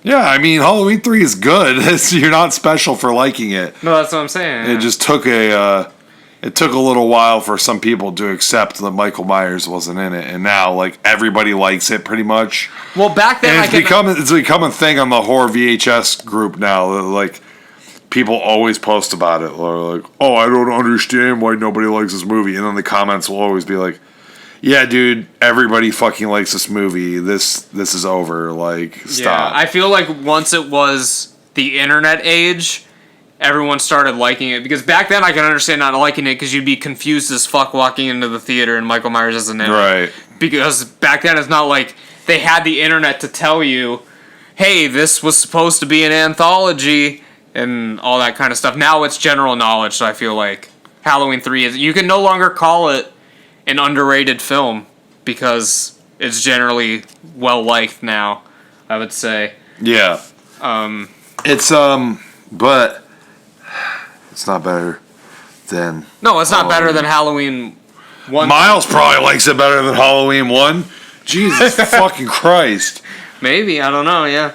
Yeah, I mean, Halloween 3 is good. You're not special for liking it. No, that's what I'm saying. It just took it took a little while for some people to accept that Michael Myers wasn't in it, and now like everybody likes it pretty much. Well, back then, and it's become a thing on the horror VHS group now. Like people always post about it. They're like, oh, I don't understand why nobody likes this movie, and then the comments will always be like, yeah, dude, everybody fucking likes this movie. This is over. Like, stop. Yeah, I feel like once it was the internet age, everyone started liking it. Because back then I can understand not liking it because you'd be confused as fuck walking into the theater and Michael Myers isn't in it. Right. Because back then it's not like they had the internet to tell you, hey, this was supposed to be an anthology and all that kind of stuff. Now it's general knowledge, so I feel like Halloween 3 is... You can no longer call it an underrated film because it's generally well liked now, I would say. Yeah. It's but it's not better than No, it's not better than Halloween 1. Miles probably likes it better than Halloween 1. Jesus fucking Christ. Maybe, I don't know, yeah.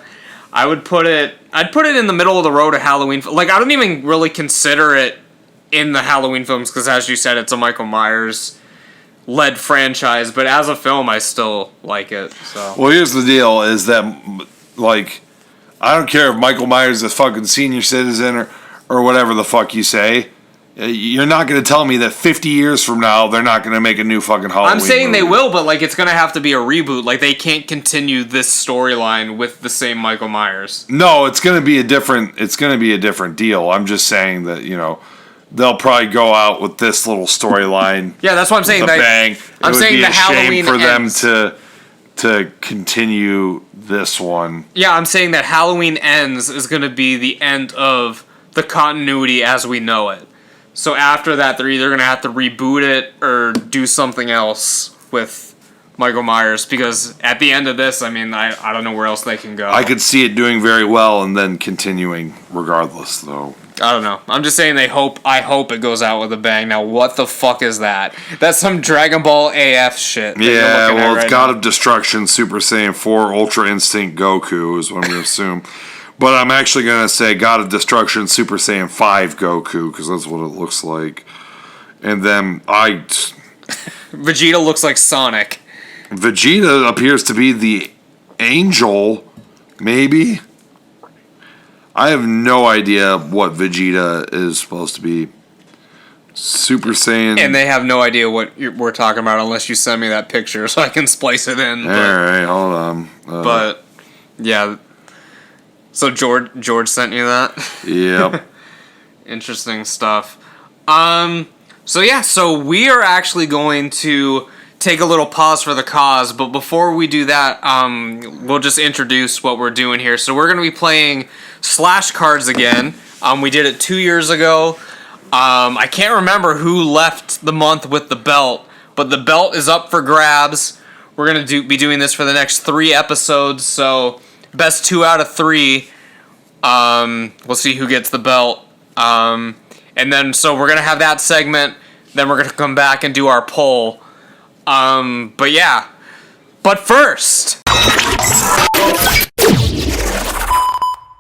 I'd put it in the middle of the road of Halloween. Like, I don't even really consider it in the Halloween films because, as you said, it's a Michael Myers led franchise, but as a film I still like it. So well, here's the deal is that like I don't care if Michael Myers is a fucking senior citizen or whatever the fuck you say. You're not going to tell me that 50 years from now they're not going to make a new fucking Halloween I'm saying movie. They will, but like it's going to have to be a reboot. Like they can't continue this storyline with the same Michael Myers. No, it's going to be a different deal. I'm just saying that, you know, they'll probably go out with this little storyline. Yeah, that's what I'm saying. Bang. I'm saying the Halloween for ends. them to continue this one. Yeah, I'm saying that Halloween Ends is going to be the end of the continuity as we know it. So after that, they're either going to have to reboot it or do something else with Michael Myers because at the end of this, I mean, I don't know where else they can go. I could see it doing very well and then continuing regardless, though. I don't know. I'm just saying I hope it goes out with a bang. Now, what the fuck is that? That's some Dragon Ball AF shit. Yeah, well, it's right God now. of Destruction, Super Saiyan 4, Ultra Instinct Goku is what I'm going to assume. But I'm actually going to say God of Destruction, Super Saiyan 5 Goku, because that's what it looks like. And then Vegeta looks like Sonic. Vegeta appears to be the angel, maybe? I have no idea what Vegeta is supposed to be. Super Saiyan. And they have no idea what we're talking about unless you send me that picture so I can splice it in. Alright, hold on. But, yeah. So George sent you that? Yep. Interesting stuff. So we are actually going to take a little pause for the cause, but before we do that, we'll just introduce what we're doing here. So we're going to be playing Slash Cards again. We did it 2 years ago. I can't remember who left the month with the belt, but the belt is up for grabs. We're going to be doing this for the next 3 episodes, so best 2 out of 3. We'll see who gets the belt. And then, so we're going to have that segment. Then we're going to come back and do our poll. But yeah. But first.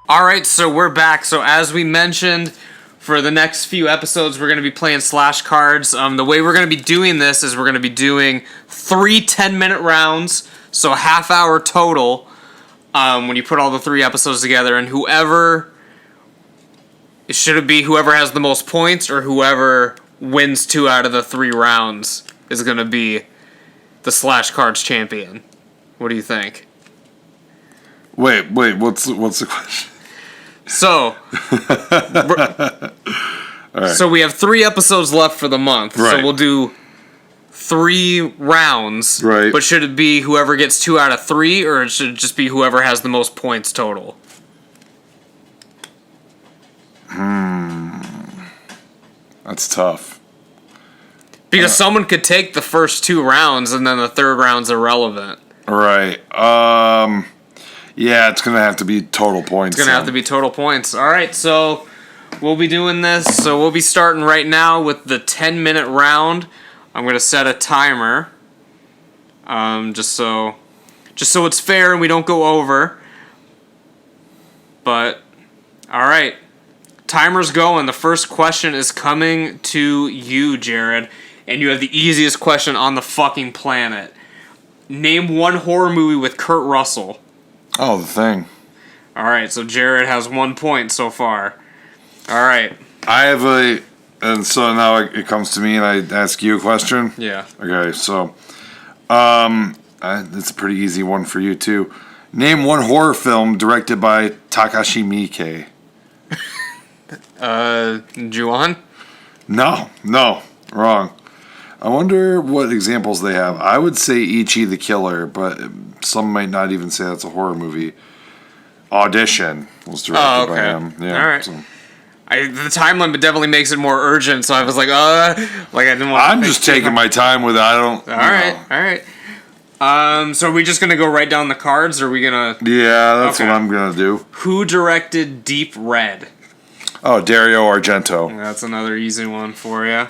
Alright, so we're back. So as we mentioned, for the next few episodes, we're going to be playing Slash Cards. The way we're going to be doing this is we're going to be doing 3 10-minute rounds. So a half hour total. When you put all the 3 episodes together, and whoever has the most points or whoever wins 2 out of the 3 rounds is going to be the Slash Cards champion. What do you think? Wait, what's the question? So, right. So we have 3 episodes left for the month. Right. So we'll do 3 rounds. Right. But should it be whoever gets 2 out of 3, or it should just be whoever has the most points total? That's tough. Because someone could take the first 2 rounds and then the third round's irrelevant. Right. Yeah, it's going to have to be total points. It's going to have to be total points. All right, so we'll be doing this. So we'll be starting right now with the 10-minute round. I'm going to set a timer. Just so it's fair and we don't go over. But, alright. Timer's going. The first question is coming to you, Jarrod. And you have the easiest question on the fucking planet. Name one horror movie with Kurt Russell. Oh, The Thing. Alright, so Jarrod has 1 point so far. Alright. I have and so now it comes to me and I ask you a question? Yeah. Okay, so, it's a pretty easy one for you too. Name one horror film directed by Takashi Miike. Ju-on? No, wrong. I wonder what examples they have. I would say Ichi the Killer, but some might not even say that's a horror movie. Audition was directed by him. Yeah, all right. So. The time limit definitely makes it more urgent, so I was like, I didn't want. I'm just taking my time with it. I don't. All right. So are we just gonna go right down the cards, or are we gonna? Yeah, that's what I'm gonna do. Who directed Deep Red? Oh, Dario Argento. That's another easy one for you.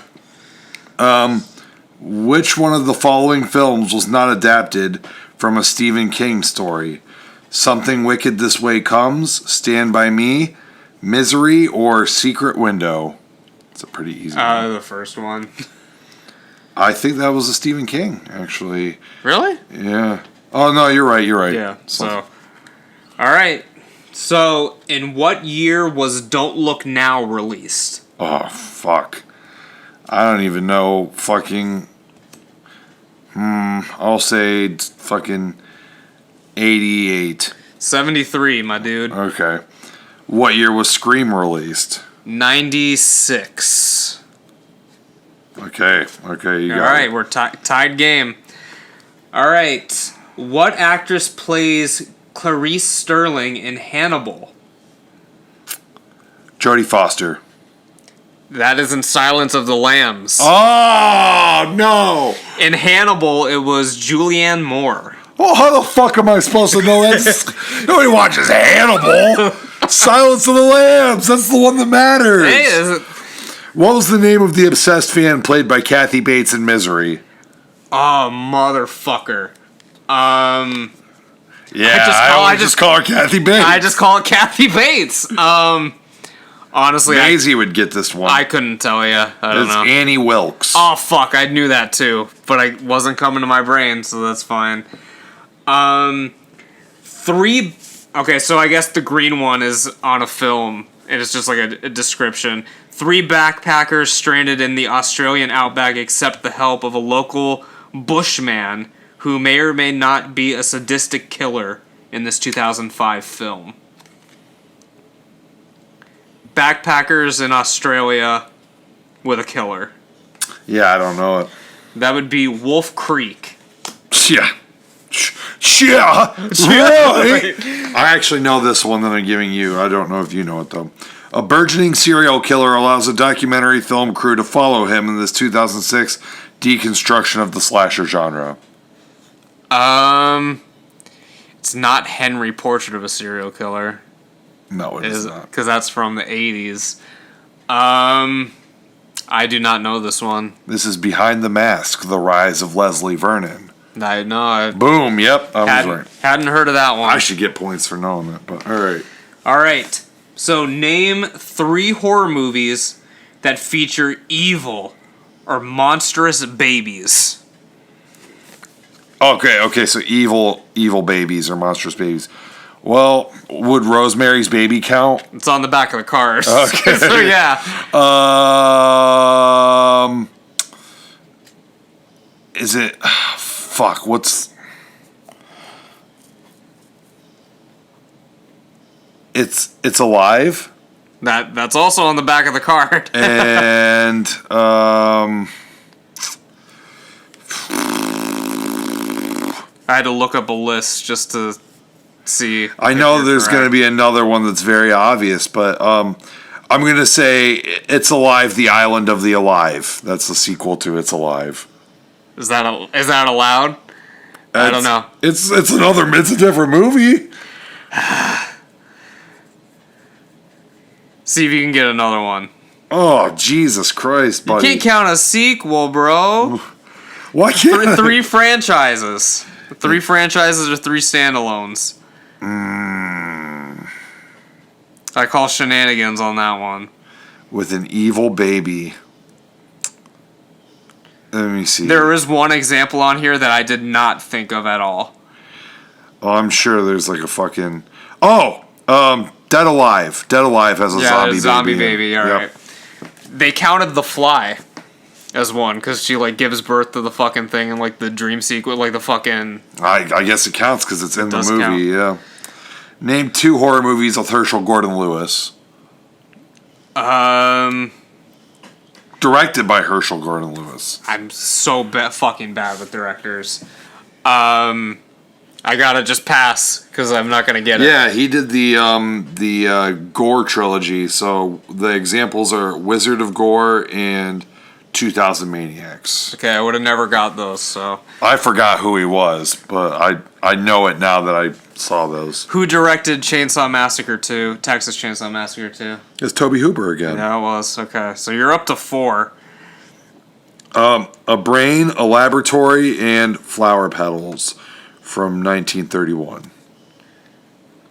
Which one of the following films was not adapted from a Stephen King story? Something Wicked This Way Comes, Stand By Me, Misery, or Secret Window? It's a pretty easy one. The first one. I think that was a Stephen King, actually. Really? Yeah. Oh, no, you're right. Yeah, all right. So, in what year was Don't Look Now released? Oh, fuck. I don't even know. Fucking... I'll say fucking 88. 73, my dude. Okay. What year was Scream released? 96. Okay, you got it. Alright, we're tied game. Alright. What actress plays Clarice Sterling in Hannibal? Jodie Foster. That is in Silence of the Lambs. Oh, no! In Hannibal, it was Julianne Moore. Well, how the fuck am I supposed to know that? Nobody watches Hannibal. Silence of the Lambs. That's the one that matters. Hey, is it? What was the name of the obsessed fan played by Kathy Bates in Misery? Oh, motherfucker. Yeah, I just call her Kathy Bates. I just call it Kathy Bates. Honestly, Maisie would get this one. I couldn't tell you. I don't know. Annie Wilkes. Oh, fuck. I knew that, too. But I wasn't coming to my brain, so that's fine. Okay, so I guess the green one is on a film. And it's just like a description. 3 backpackers stranded in the Australian outback accept the help of a local bushman who may or may not be a sadistic killer in this 2005 film. Backpackers in Australia with a killer. Yeah, I don't know it. That would be Wolf Creek. Yeah. Yeah. Really? I actually know this one that I'm giving you. I don't know if you know it, though. A burgeoning serial killer allows a documentary film crew to follow him in this 2006 deconstruction of the slasher genre. It's not Henry, Portrait of a Serial Killer. No, it is not. Because that's from the 80s. I do not know this one. This is Behind the Mask, The Rise of Leslie Vernon. I know. Boom, yep, I was right. Hadn't heard of that one. I should get points for knowing that, but alright. Alright, so name 3 horror movies that feature evil or monstrous babies. Okay, so evil babies or monstrous babies. Well, would Rosemary's Baby count? It's on the back of the cars. Okay. So yeah. Is it... Fuck, what's... It's Alive? That's also on the back of the card. And, I had to look up a list just to see. I know there's going to be another one that's very obvious, but I'm going to say It's Alive, The Island of the Alive. That's the sequel to It's Alive. Is that allowed? I don't know. It's a different movie. See if you can get another one. Oh, Jesus Christ, buddy. You can't count a sequel, bro. Why can't Three franchises. 3 franchises or 3 standalones. I call shenanigans on that one. With an evil baby. Let me see. There is one example on here that I did not think of at all. Oh, I'm sure there's like a fucking... Oh! Dead Alive. Dead Alive has a zombie baby. All right. They counted The Fly as one because she like gives birth to the fucking thing in like the dream sequence, like the fucking. I guess it counts because it's in the movie. Count. Yeah. Name 2 horror movies with Herschel Gordon Lewis. Directed by Herschel Gordon Lewis. I'm so fucking bad with directors. I gotta just pass because I'm not gonna get it. Yeah, he did the Gore trilogy. So the examples are Wizard of Gore and 2000 Maniacs. Okay, I would have never got those. So I forgot who he was, but I know it now that I saw those. who directed Chainsaw Massacre 2? Texas Chainsaw Massacre 2. It's Toby Hooper again. Yeah, it was. Okay, so you're up to 4. A Brain, a Laboratory, and Flower Petals from 1931.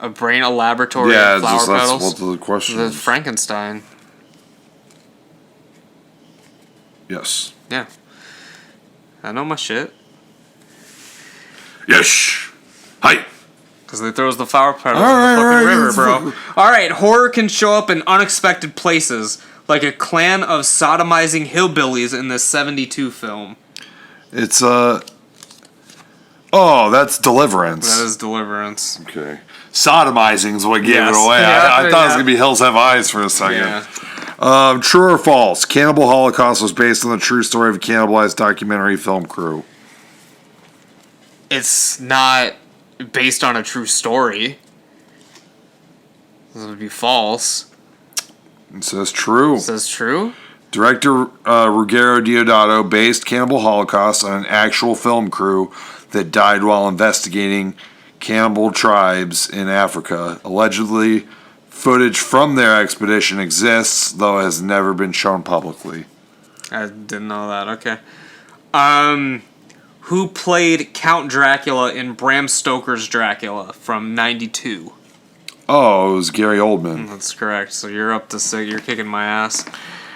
A Brain, a Laboratory, Yeah, and Flower that's Petals. what the question The is. Frankenstein. Yes. Yeah. I know my shit. Yes. Hi. Because they throws the flower petals All in right, the fucking river, let's bro. fuck- Alright, horror can show up in unexpected places, like a clan of sodomizing hillbillies in this 72 film. It's Oh, that's Deliverance. That is Deliverance. Okay. Sodomizing is what gave Yes. it away. Yeah, I thought it was gonna be Hills Have Eyes for a second. Yeah. True or false? Cannibal Holocaust was based on the true story of a cannibalized documentary film crew. It's not based on a true story. This would be false. It says true. It says true? Director Ruggero Deodato based Cannibal Holocaust on an actual film crew that died while investigating cannibal tribes in Africa. Allegedly, footage from their expedition exists, though it has never been shown publicly. I didn't know that. Okay. Who played Count Dracula in Bram Stoker's Dracula from 92? Oh, it was Gary Oldman. That's correct. So you're up to 6. You're kicking my ass.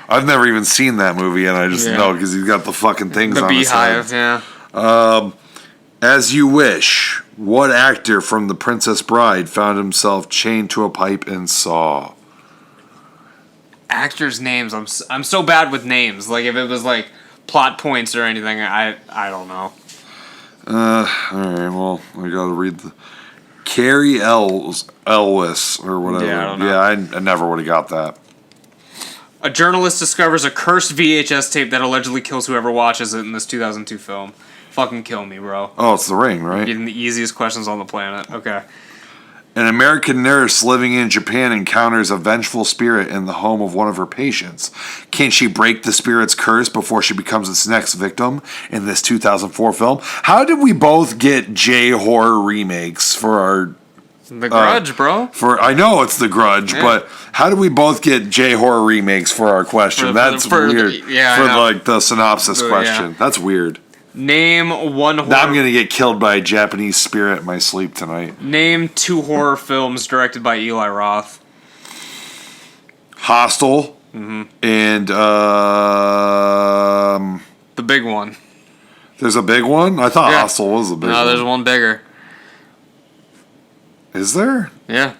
I've never even seen that movie, and I just Yeah. know because he's got the fucking things The on his head. Beehive, yeah. As You Wish. What actor from The Princess Bride found himself chained to a pipe in Saw? Actors' names. I'm so bad with names. Like if it was like plot points or anything, I don't know. Alright, well, I gotta read the... Carrie Elwes, or whatever. Yeah, I don't know. Yeah, I never would have got that. A journalist discovers a cursed VHS tape that allegedly kills whoever watches it in this 2002 film. Fucking kill me, bro. Oh, it's The Ring, right? Getting the easiest questions on the planet. Okay. An American nurse living in Japan encounters a vengeful spirit in the home of one of her patients. Can she break the spirit's curse before she becomes its next victim in this 2004 film? How did we both get J-horror remakes for our... The Grudge, bro. I know it's The Grudge, Yeah. but how did we both get J-horror remakes for our question? That's weird. Yeah, for I know. like the synopsis Yeah. question. That's weird. Name one horror. Now I'm gonna get killed by a Japanese spirit in my sleep tonight. Name 2 horror films directed by Eli Roth. Hostel and The big one. there's a big one. I thought Yeah. Hostel was the big No, one. there's one bigger. Is there? Yeah.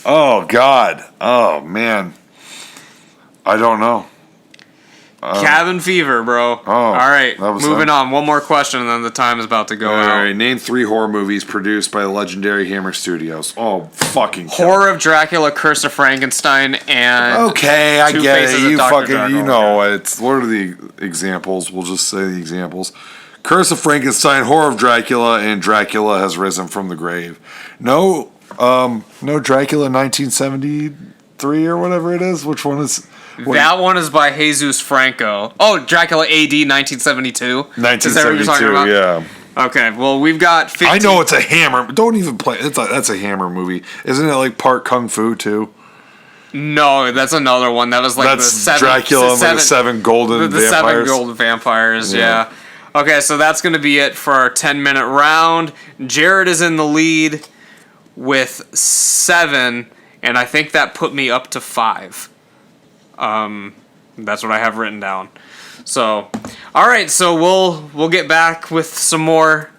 Oh God. Oh man. I don't know. Cabin Fever, bro. Oh, All right. that was Moving him. on. One more question, and then the time is about to go All out. right. Name 3 horror movies produced by the legendary Hammer Studios. Oh fucking kill. Horror of Dracula, Curse of Frankenstein, and Okay, I Two get Faces it. of You Dr. fucking, Jekyll. you know it's. What are the examples? We'll just say the examples. Curse of Frankenstein, Horror of Dracula, and Dracula Has Risen from the Grave. No Dracula 1973 or whatever it is. Which one is? That one is by Jesus Franco. Oh, Dracula AD 1972. Is that what you're talking 1972. about? Yeah. Okay, well, we've got 15. I know it's a Hammer. Don't even play. That's a Hammer movie. Isn't it like part Kung Fu too? No, that's another one. That was like That's the seven, Dracula and like the seven golden the vampires. seven golden vampires, yeah. Okay, so that's going to be it for our 10-minute round. Jarrod is in the lead with 7, and I think that put me up to 5. That's what I have written down. So, all right, so we'll get back with some more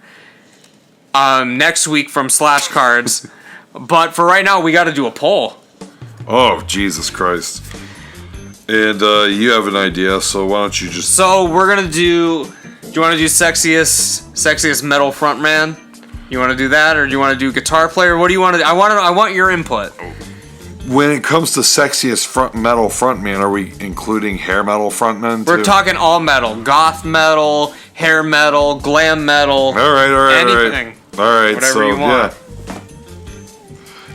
next week from Slash Cards. But for right now, we got to do a poll. Oh, Jesus Christ. And you have an idea, so why don't you just... So we're going to do you want to do sexiest metal frontman? You want to do that, or do you want to do guitar player? What do you want to do? I want your input. When it comes to sexiest metal frontman, are we including hair metal frontmen too? We're talking all metal. Goth metal, hair metal, glam metal. All right. Anything. All right. Whatever so, you want.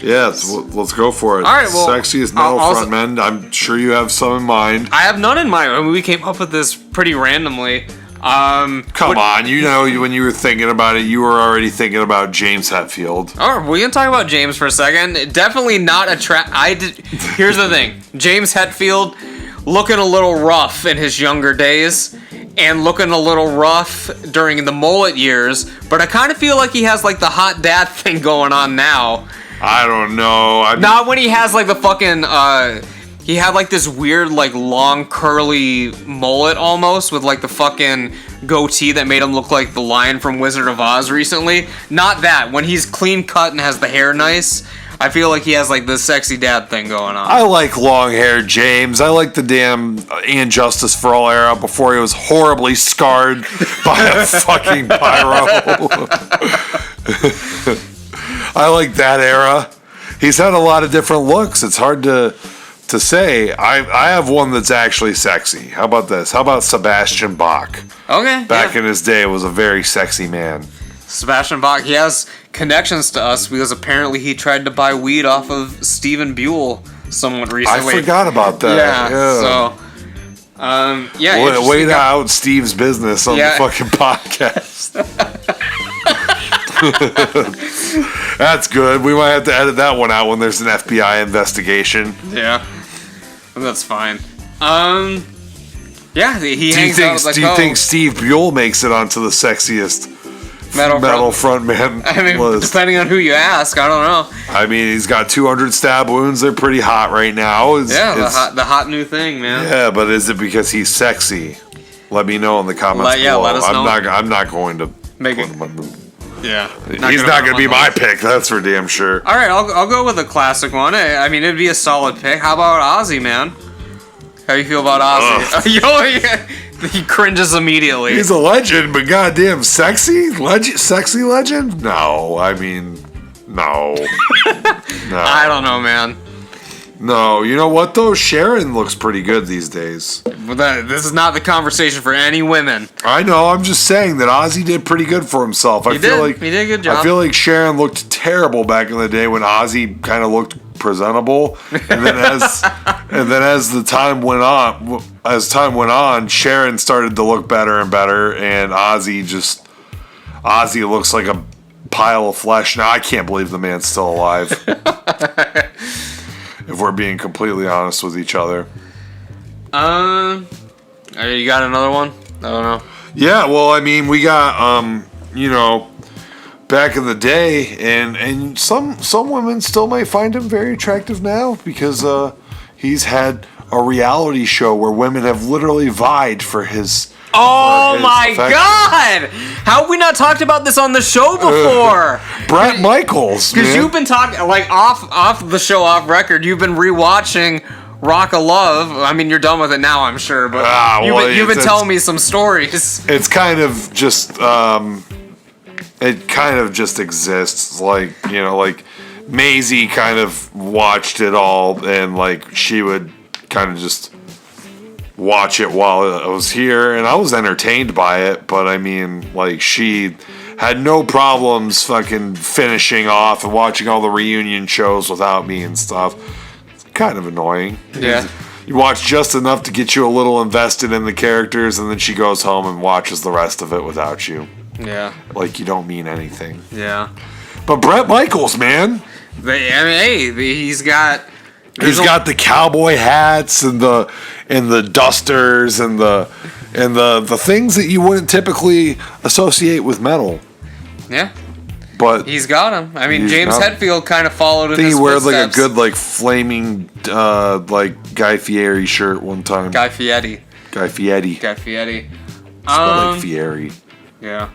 Yeah, let's go for it. All right, well, sexiest metal frontmen. I'm sure you have some in mind. I have none in mind. I mean, we came up with this pretty randomly. Come on, you know when you were thinking about it, you were already thinking about James Hetfield. All right, we can talk about James for a second. Definitely not Here's the thing: James Hetfield looking a little rough in his younger days, and looking a little rough during the mullet years. But I kind of feel like he has like the hot dad thing going on now. I don't know. Not when he has like the fucking he had like this weird like long curly mullet almost with like the fucking goatee that made him look like the lion from Wizard of Oz recently. Not that. When he's clean cut and has the hair nice, I feel like he has like this sexy dad thing going on. I like long hair James. I like the damn And Justice for All era before he was horribly scarred by a fucking pyro. I like that era. He's had a lot of different looks. It's hard to say. I have one that's actually sexy. How about this? How about Sebastian Bach? Okay. Back in his day, was a very sexy man. Sebastian Bach, he has connections to us because apparently he tried to buy weed off of Stephen Buell somewhat recently. I forgot about that. Yeah. Way to out Steve's business on the fucking podcast. That's good. We might have to edit that one out when there's an FBI investigation. Yeah, that's fine. Yeah, he hangs out with do you think Steve Buell makes it onto the sexiest metal frontman? I mean, list? Depending on who you ask, I don't know. I mean, he's got 200 stab wounds. They're pretty hot right now. The hot new thing, man. Yeah, but is it because he's sexy? Let me know in the comments below. Let us know. I'm not going to make it. Yeah, he's not going to be my pick. That's for damn sure. All right, I'll go with a classic one. I mean, it'd be a solid pick. How about Ozzy, man? How do you feel about Ozzy? He cringes immediately. He's a legend, but goddamn, sexy legend? No, I mean, no. No. I don't know, man. No, you know what though? Sharon looks pretty good these days. But this is not the conversation for any women. I know. I'm just saying that Ozzy did pretty good for himself. He did a good job. I feel like Sharon looked terrible back in the day when Ozzy kind of looked presentable, and then as time went on, Sharon started to look better and better, and Ozzy looks like a pile of flesh. Now I can't believe the man's still alive. If we're being completely honest with each other. You got another one? I don't know. Yeah, well, I mean, we got, back in the day, and some women still may find him very attractive now because he's had a reality show where women have literally vied for his. Oh my God! How have we not talked about this on the show before? Brett Michaels, because you've been talking like off the show, off record. You've been rewatching Rock of Love. I mean, you're done with it now, I'm sure, but you've been telling me some stories. It's kind of just it kind of just exists, like Maisie kind of watched it all, and like she would kind of just watch it while I was here, and I was entertained by it, but I mean, like, she had no problems fucking finishing off and watching all the reunion shows without me and stuff. It's kind of annoying. Yeah. You watch just enough to get you a little invested in the characters, and then she goes home and watches the rest of it without you. Yeah. Like you don't mean anything. Yeah. But Bret Michaels, man. He's got the cowboy hats and the dusters and the things that you wouldn't typically associate with metal. Yeah. But he's got him. I mean, James Hetfield kind of followed in his footsteps. He wears like a footsteps. good like flaming like Guy Fieri shirt one time. Guy Fieri. Spelled like Fieri. Yeah.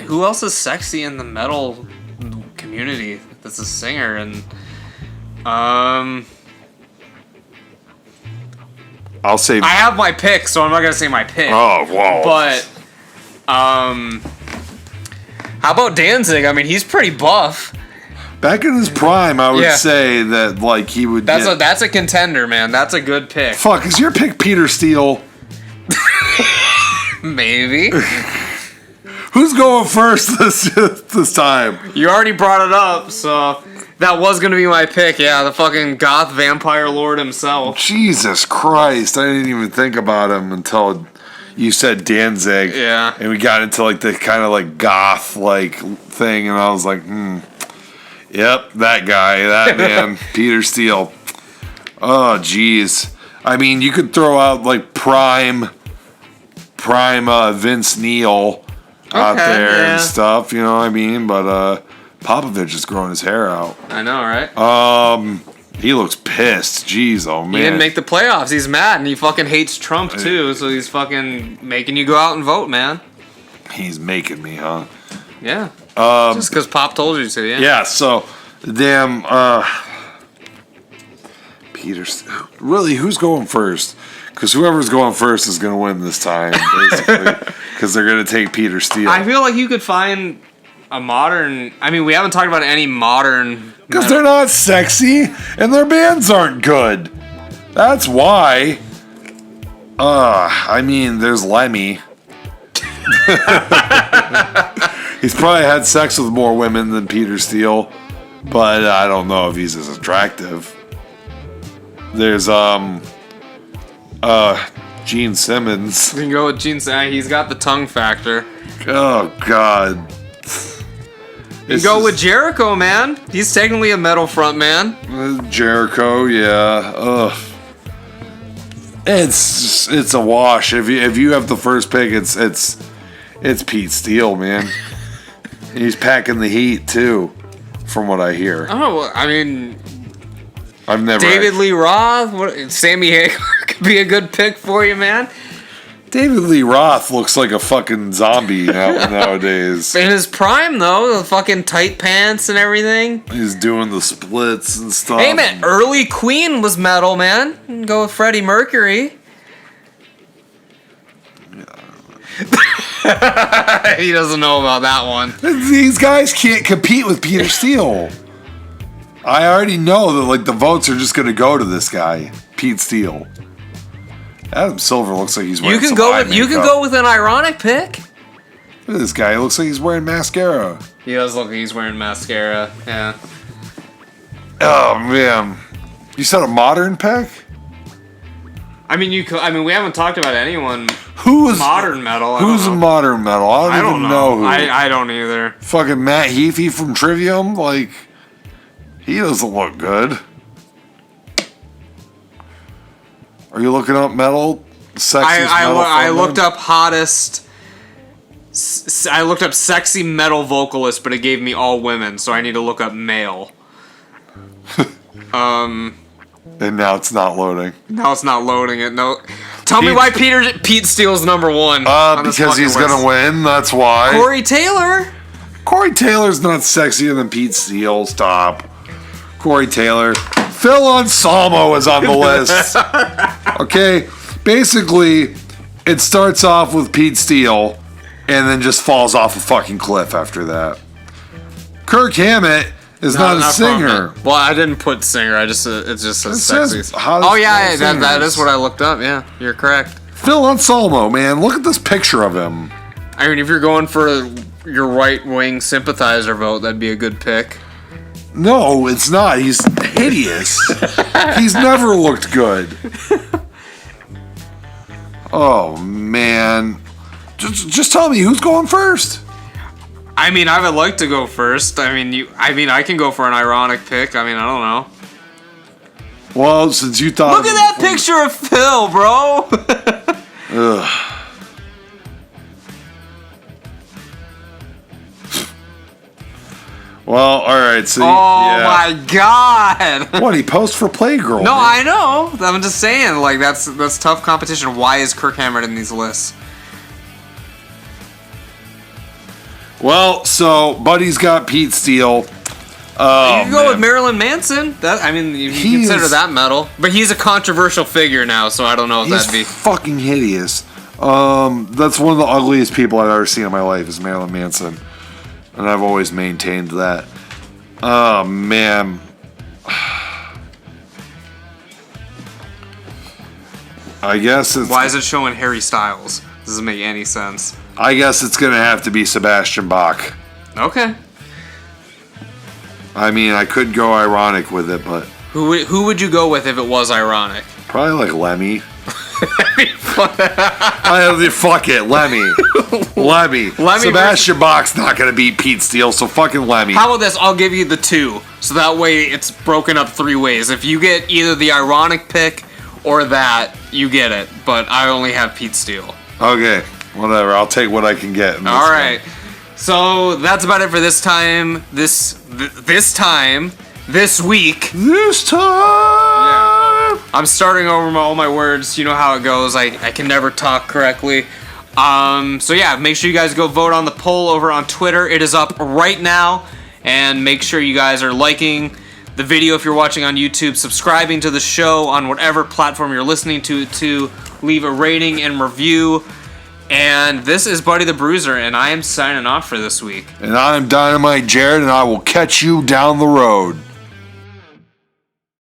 Who else is sexy in the metal community that's a singer? And I'll say I have my pick, so I'm not gonna say my pick. Oh, wow. But how about Danzig? I mean, he's pretty buff. Back in his prime, I would say that like he would. That's a contender, man. That's a good pick. Fuck, is your pick Peter Steele? Maybe. Who's going first this time? You already brought it up, so that was gonna be my pick. Yeah, the fucking goth vampire lord himself. Jesus Christ, I didn't even think about him until you said Danzig. Yeah. And we got into like the kind of like goth like thing, and I was like, yep, that guy, that man, Peter Steele. Oh, jeez. I mean, you could throw out like prime Vince Neil out there and stuff, you know what I mean? But Popovich is growing his hair out. I know, right? He looks pissed. Jeez, oh man. He didn't make the playoffs. He's mad, and he fucking hates Trump too. So he's fucking making you go out and vote, man. He's making me, huh? Yeah. Just because Pop told you to, yeah. Yeah. So, damn. Peter. Really, who's going first? Because whoever's going first is going to win this time, basically. Because they're going to take Peter Steele. I feel like you could find a modern. I mean, we haven't talked about any modern. Because they're not sexy and their bands aren't good. That's why. I mean, there's Lemmy. He's probably had sex with more women than Peter Steele, but I don't know if he's as attractive. There's Gene Simmons. You can go with Gene Simmons. He's got the tongue factor. Oh God. You go with Jericho, man. He's technically a metal front man. Jericho, yeah. Ugh. It's a wash. If you have the first pick, it's Pete Steele, man. He's packing the heat too, from what I hear. Oh, I mean, I've never. David Lee Roth, Sammy Hagar could be a good pick for you, man. David Lee Roth looks like a fucking zombie nowadays. In his prime, though, the fucking tight pants and everything. He's doing the splits and stuff. Hey, man, early Queen was metal, man. You can go with Freddie Mercury. He doesn't know about that one. These guys can't compete with Peter Steele. I already know that like the votes are just going to go to this guy, Pete Steele. Adam Silver looks like he's wearing You can go with an ironic pick. Look at this guy. He looks like he's wearing mascara. He does look like he's wearing mascara. Yeah. Oh man, you said a modern pick? I mean, we haven't talked about anyone. Who is modern metal? Who's modern metal? I don't even know who. I don't either. Fucking Matt Heafy from Trivium, like he doesn't look good. Are you looking up metal? I looked up hottest. I looked up sexy metal vocalist, but it gave me all women, so I need to look up male. And now it's not loading. Now it's not loading it. No. Tell me why Pete Steele's number one. Because he's gonna win. That's why. Corey Taylor. Corey Taylor's not sexier than Pete Steele. Stop. Corey Taylor. Phil Anselmo is on the list. Okay, basically, it starts off with Pete Steele, and then just falls off a fucking cliff after that. Kirk Hammett is not a singer. Well, I didn't put singer. It just says sexy. Oh yeah, that is what I looked up. Yeah, you're correct. Phil Anselmo, man, look at this picture of him. I mean, if you're going for your right wing sympathizer vote, that'd be a good pick. No, it's not. He's hideous. He's never looked good. Oh, man. Just tell me who's going first. I mean, I would like to go first. I mean, I can go for an ironic pick. I mean, I don't know. Well, since you thought... Look at that picture of Phil, bro! Ugh. Well, alright, so... my God! What, he posed for Playgirl? No, man. I know. I'm just saying, like, that's tough competition. Why is Kirk Hammett in these lists? Well, so, Buddy's got Pete Steele. Oh, You can go with Marilyn Manson. You can consider that metal. But he's a controversial figure now, so I don't know if He's that'd be... fucking hideous. That's one of the ugliest people I've ever seen in my life is Marilyn Manson. And I've always maintained that. Oh, man. I guess it's... Why is it showing Harry Styles? Doesn't make any sense. I guess it's going to have to be Sebastian Bach. Okay. I mean, I could go ironic with it, but... Who would you go with if it was ironic? Probably like Lemmy. Fuck it, Lemmy. Sebastian Bach's not going to beat Pete Steele, so fucking Lemmy. How about this? I'll give you the two. So that way it's broken up 3 ways. If you get either the ironic pick or that, you get it. But I only have Pete Steele. Okay, whatever. I'll take what I can get. All right. So that's about it for this time. This week. This time. Yeah. I'm starting over all my words. You know how it goes. I can never talk correctly. So yeah, make sure you guys go vote on the poll over on Twitter. It is up right now. And make sure you guys are liking the video if you're watching on YouTube, subscribing to the show on whatever platform you're listening to leave a rating and review. And this is Buddy the Bruiser, and I am signing off for this week. And I'm Dynamite Jarrod, and I will catch you down the road.